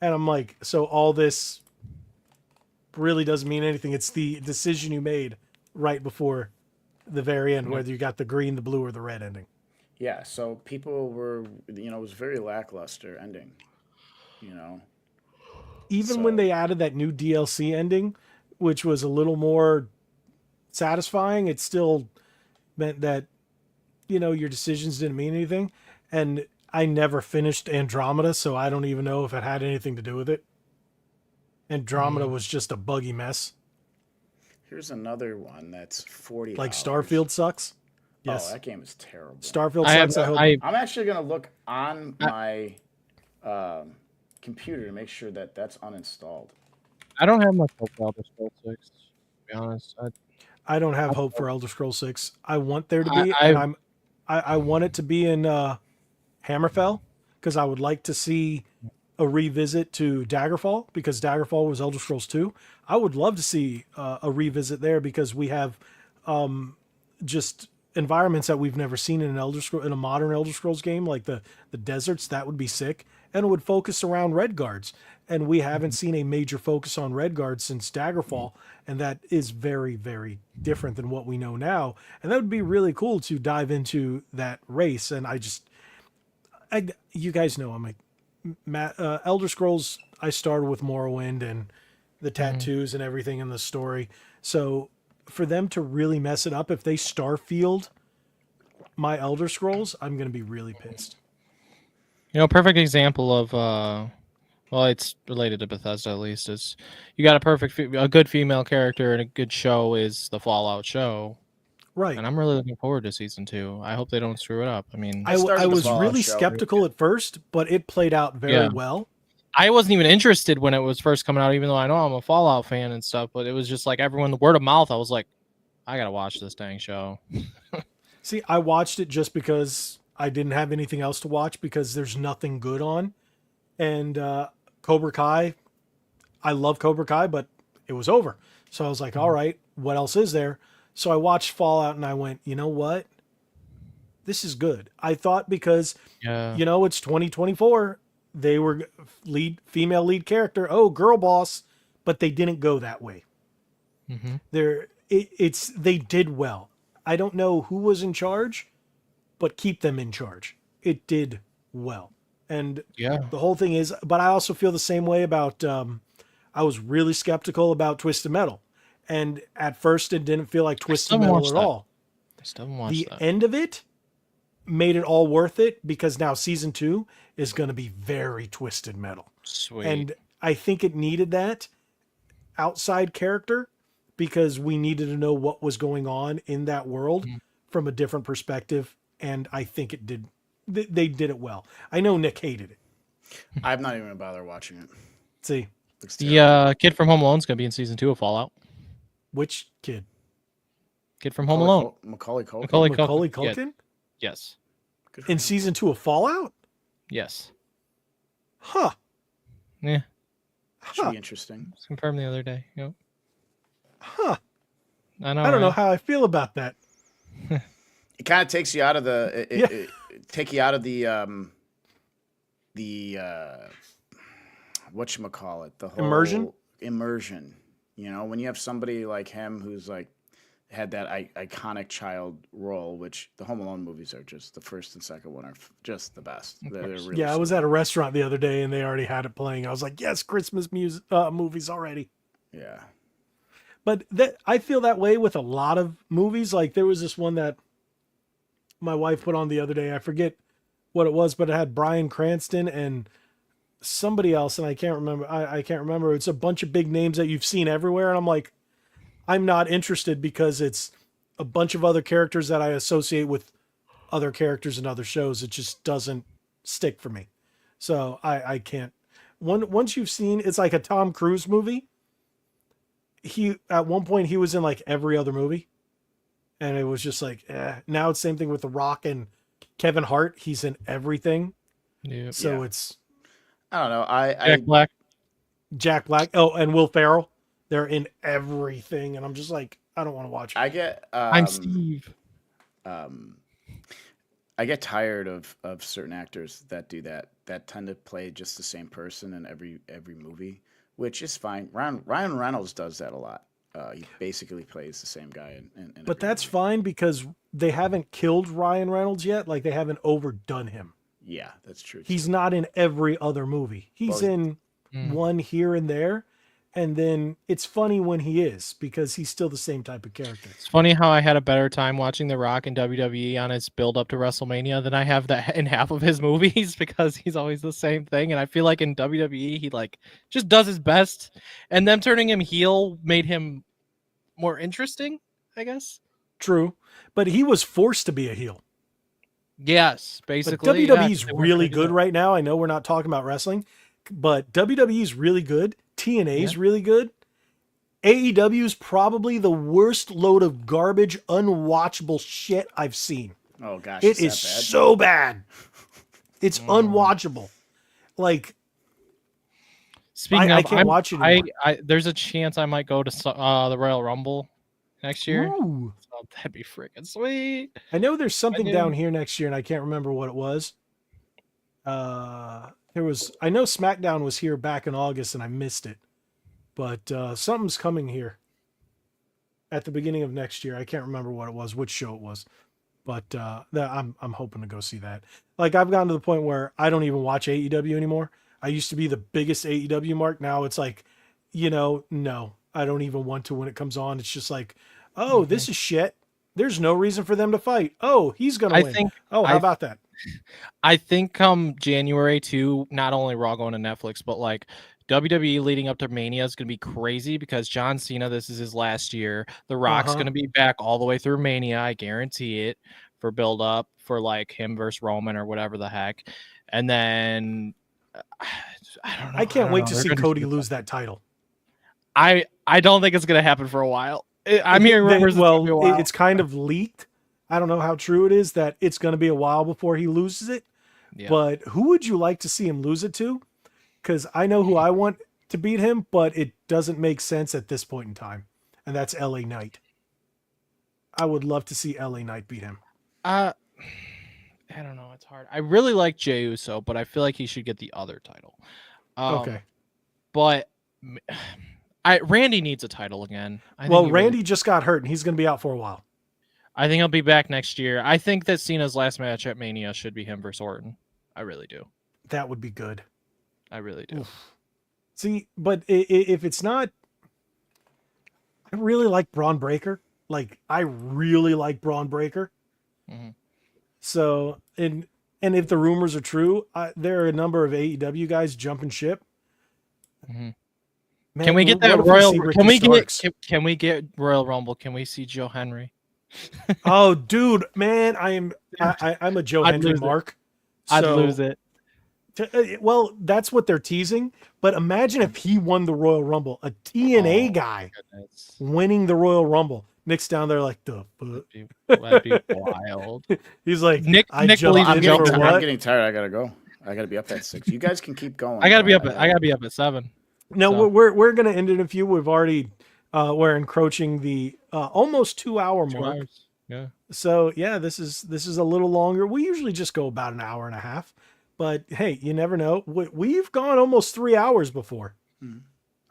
And I'm like, so all this really doesn't mean anything. It's the decision you made right before the very end, whether you got the green, the blue, or the red ending. Yeah, so people were, it was very lackluster ending, Even when So- they added that new DLC ending, which was a little more satisfying, it still meant that, your decisions didn't mean anything. And I never finished Andromeda, so I don't even know if it had anything to do with it. Andromeda was just a buggy mess. Here's another one that's $40. Like Starfield sucks. Yes. Oh, that game is terrible. Starfield I have sucks. I hope. I'm actually gonna look on my computer to make sure that that's uninstalled. I don't have much hope for Elder Scrolls 6. To be honest, I don't have hope for Elder Scrolls 6. I want there to be, I- and I want it to be in Hammerfell, because I would like to see a revisit to Daggerfall, because Daggerfall was Elder Scrolls 2. I would love to see a revisit there, because we have just environments that we've never seen in in a modern Elder Scrolls game, like the deserts. That would be sick, and it would focus around Red Guards. And we haven't seen a major focus on Red Guards since Daggerfall, and that is very, very different than what we know now. And that would be really cool to dive into that race. And you guys know, I'm like, Elder Scrolls, I started with Morrowind and the tattoos and everything in the story. So for them to really mess it up, if they Starfield my Elder Scrolls, I'm going to be really pissed. perfect example of well, it's related to Bethesda at least. Is you got a good female character and a good show is the Fallout show, Right. and I'm really looking forward to season 2. I hope they don't screw it up. I mean, I started I the was Fallout really show. skeptical at first, but it played out very well. I wasn't even interested when it was first coming out, even though I know I'm a Fallout fan and stuff. But it was just like everyone, the word of mouth. I was like, I gotta watch this dang show. See, I watched it just because I didn't have anything else to watch, because there's nothing good on. And Cobra Kai, I love Cobra Kai, but it was over. So I was like, all right, what else is there? So I watched Fallout and I went, you know what? This is good. I thought because, it's 2024. They were female lead character. Oh, girl boss. But they didn't go that way. Mm-hmm. They did well. I don't know who was in charge, but keep them in charge. It did well. And the whole thing is, but I also feel the same way about, I was really skeptical about Twisted Metal. And at first it didn't feel like Twisted Metal at all. I still haven't watched The that. end of it made it all worth it, because now season 2 is going to be very Twisted Metal. Sweet. And I think it needed that outside character, because we needed to know what was going on in that world from a different perspective. And I think it did. They did it well. I know Nick hated it. I'm not even gonna bother watching it. See, Looks terrible. The kid from Home Alone is gonna be in season 2 of Fallout. which kid? Kid from Home Alone. Macaulay Culkin. Macaulay Yeah. Culkin? Yes. Good for In him. season 2 of Fallout? Yes. Huh. Yeah. Should be interesting. It was confirmed the other day. Yep. Huh. I know. I don't know right? how I feel about that. It kind of takes you out of the take you out of the whatchamacallit, the whole immersion. When you have somebody like him who's like had that iconic child role, which the Home Alone movies are just the first and second one are just the best. They're really Yeah, I was at a restaurant the other day and they already had it playing. I was like, yes, Christmas movies already. Yeah. But I feel that way with a lot of movies. Like there was this one that my wife put on the other day. I forget what it was, but it had Bryan Cranston and somebody else, and I can't remember. I can't remember. It's a bunch of big names that you've seen everywhere, and I'm like, I'm not interested, because it's a bunch of other characters that I associate with other characters in other shows. It just doesn't stick for me. So I can't. Once you've seen, it's like a Tom Cruise movie. At one point he was in like every other movie, and it was just like, Now it's the same thing with The Rock and Kevin Hart. He's in everything. Yep. So Yeah. it's I don't know. Jack Black. Jack Black. Oh, and Will Ferrell. They're in everything, and I'm just like, I don't want to watch. I get I'm Steve. I get tired of certain actors that do that tend to play just the same person in every movie, which is fine. Ryan Reynolds does that a lot. He basically plays the same guy in But every that's movie. fine because they haven't killed Ryan Reynolds yet. Like they haven't overdone him. Yeah, that's true. He's too. not in every other movie. He's Well, in Mm. one here and there. And then it's funny when he is because he's still the same type of character. It's funny how I had a better time watching The Rock in WWE on his build up to WrestleMania than I have that in half of his movies because he's always the same thing. And I feel like in WWE he like just does his best, and them turning him heel made him more interesting, I guess. True. But he was forced to be a heel. Yes, But basically. WWE's they weren't really gonna do good that. right now. I know we're not talking about wrestling, but WWE's really good. TNA's really good. AEW's probably the worst load of garbage, unwatchable shit I've seen. Oh gosh, It is is that bad? so bad. It's unwatchable. Like, Speaking I of, can't watch it anymore. there's a chance I might go to the Royal Rumble next year. ooh. So that'd be freaking sweet. I know there's something do. down here next year, and I can't remember what it was. I know SmackDown was here back in August, and I missed it. But something's coming here at the beginning of next year. I can't remember what it was, which show it was. But I'm hoping to go see that. Like I've gotten to the point where I don't even watch AEW anymore. I used to be the biggest AEW mark. Now it's like, no, I don't even want to when it comes on. It's just like, oh, this is shit. There's no reason for them to fight. Oh, he's gonna win. How about that? I think come January too, not only Raw going to Netflix, but like WWE leading up to Mania is going to be crazy because John Cena, this is his last year. The Rock's going to be back all the way through Mania. I guarantee it, for build up for like him versus Roman or whatever the heck. And then I don't know. I can't wait to see Cody lose that title. I don't think it's going to happen for a while. I'm hearing rumors. It's kind of leaked. I don't know how true it is that it's going to be a while before he loses it. Yeah. But who would you like to see him lose it to? Because I know who I want to beat him, but it doesn't make sense at this point in time. And that's LA Knight. I would love to see LA Knight beat him. I don't know. It's hard. I really like Jey Uso, but I feel like he should get the other title. Okay. But Randy needs a title again. Randy just got hurt, and he's going to be out for a while. I think he'll be back next year. I think that Cena's last match at Mania should be him versus Orton. I really do. That would be good. I really do. Oof. See, but if it's not, I really like Braun Breaker. Like, I really like Braun Breaker. Mm-hmm. So, and if the rumors are true, there are a number of AEW guys jumping ship. Mm-hmm. Man, can we get that Royal? Can we get Royal Rumble? Can we see Joe Henry? Oh, dude, man, I'm a Joe Henry mark. I'd lose it. Well, that's what they're teasing. But imagine if he won the Royal Rumble, a TNA guy winning the Royal Rumble. Nick's down there like, the fuck? That'd be wild. He's like, Nick I'm getting tired. I gotta go. I gotta be up at 6. You guys can keep going. I gotta be up at 7. No, so. we're gonna end in a few. We've already we're encroaching the almost 2-hour mark. Hours. Yeah. So yeah, this is a little longer. We usually just go about an hour and a half. But hey, you never know. We've gone almost 3 hours before. Mm-hmm.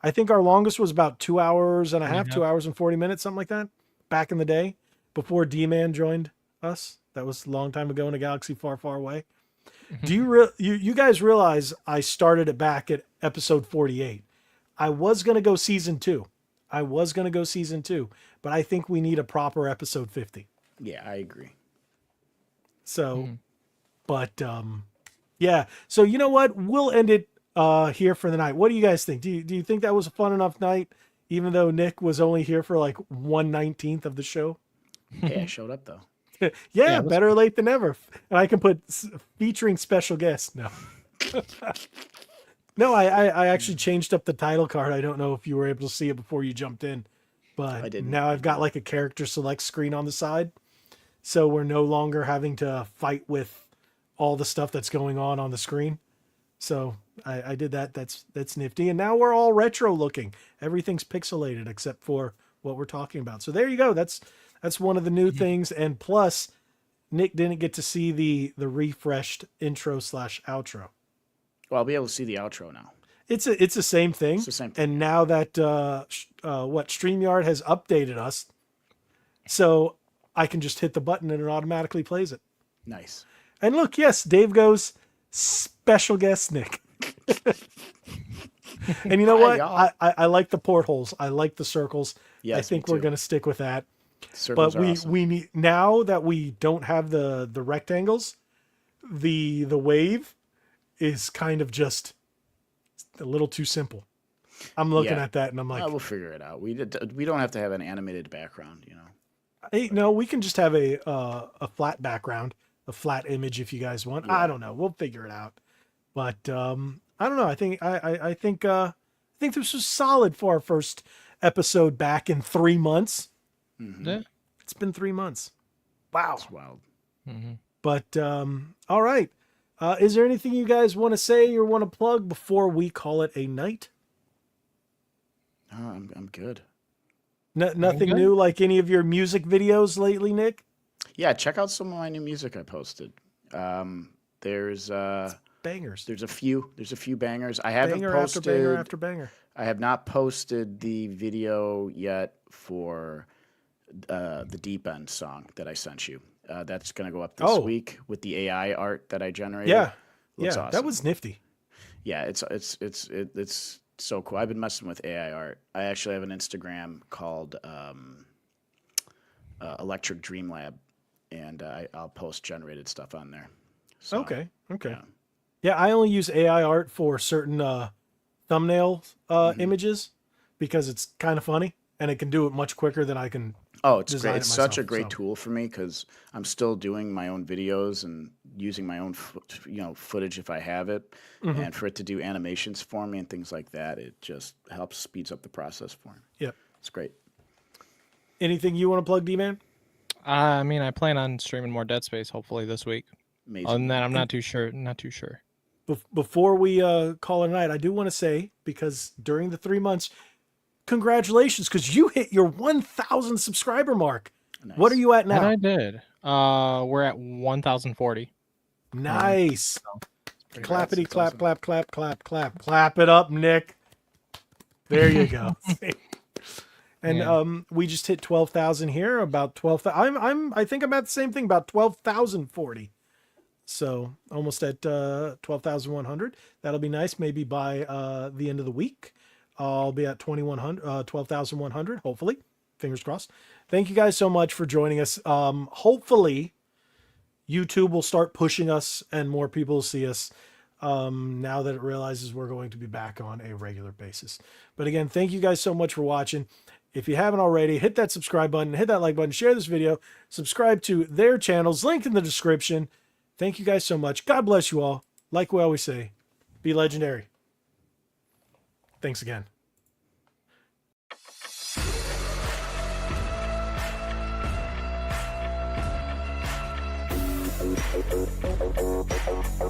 I think our longest was about 2 hours and a half, 2 hours and 40 minutes, something like that. Back in the day, before D-Man joined us. That was a long time ago in a galaxy far, far away. Do you guys realize I started it back at episode 48? I was going to go season 2. But I think we need a proper episode 50. Yeah, I agree. So, but yeah. So you know what? We'll end it here for the night. What do you guys think? Do you think that was a fun enough night, even though Nick was only here for like 1/19 of the show? Yeah, I showed up though. yeah, better late than never. And I can put featuring special guests. No. No, I actually changed up the title card. I don't know if you were able to see it before you jumped in, but now I've got like a character select screen on the side. So we're no longer having to fight with all the stuff that's going on the screen. So I did that. That's nifty. And now we're all retro looking. Everything's pixelated except for what we're talking about. So there you go. That's one of the new things. And plus, Nick didn't get to see the refreshed intro / outro. Well, I'll be able to see the outro now. It's the same thing. It's the same thing. And now that StreamYard has updated us, so I can just hit the button and it automatically plays it. Nice. And look, yes, Dave goes special guest Nick. And you know what? I like the portholes. I like the circles. Yes, I think me we're too. going to stick with that. Circles But are awesome. we need, now that we don't have the rectangles, the wave is kind of just a little too simple. I'm looking at that and I'm like, we'll figure it out. We don't have to have an animated background, you know. hey, no, we can just have a flat background, a flat image if you guys want. I don't know. We'll figure it out. But I don't know. I think this was solid for our first episode back in 3 months. Mm-hmm. Yeah. It's been 3 months. Wow. That's wild. Mm-hmm. But all right. Is there anything you guys want to say or want to plug before we call it a night? No, I'm good. Nothing Okay. new, like any of your music videos lately, Nick? Yeah, check out some of my new music I posted. There's Bangers. a few bangers. I haven't Banger posted. after banger after banger. I have not posted the video yet for the Deep End song that I sent you. That's gonna go up this week with the AI art that I generated. Yeah. Looks Yeah, awesome. that was nifty. Yeah, it's so cool. I've been messing with AI art. I actually have an Instagram called Electric Dream Lab, and I'll post generated stuff on there. So, Okay. yeah. Yeah, I only use AI art for certain thumbnail images because it's kind of funny and it can do it much quicker than I can. Oh, it's design great. it It's such a myself, great so. tool for me because I'm still doing my own videos and using my own footage if I have it, and for it to do animations for me and things like that, it just helps speeds up the process for me. Yep. It's great. Anything you want to plug, D-Man? I mean, I plan on streaming more Dead Space hopefully this week. Amazing. Other than that, I'm not too sure. Not too sure. Before we call it a night, I do want to say, because during the 3 months, congratulations, because you hit your 1,000 subscriber mark. Nice. What are you at And now? I did. We're at 1,040. Nice. Congrats. Clappity That's clap, awesome. clap, clap, clap, clap. Clap it up, Nick. There you go. And Yeah. we just hit 12,000 here, about 12,000. I think I'm at the same thing, about 12,040. So almost at 12,100. That'll be nice. Maybe by the end of the week, I'll be at 12,100, hopefully. Fingers crossed. Thank you guys so much for joining us. Hopefully, YouTube will start pushing us and more people will see us now that it realizes we're going to be back on a regular basis. But again, thank you guys so much for watching. If you haven't already, hit that subscribe button, hit that like button, share this video, subscribe to their channels, linked in the description. Thank you guys so much. God bless you all. Like we always say, be legendary. Thanks again. Thank you.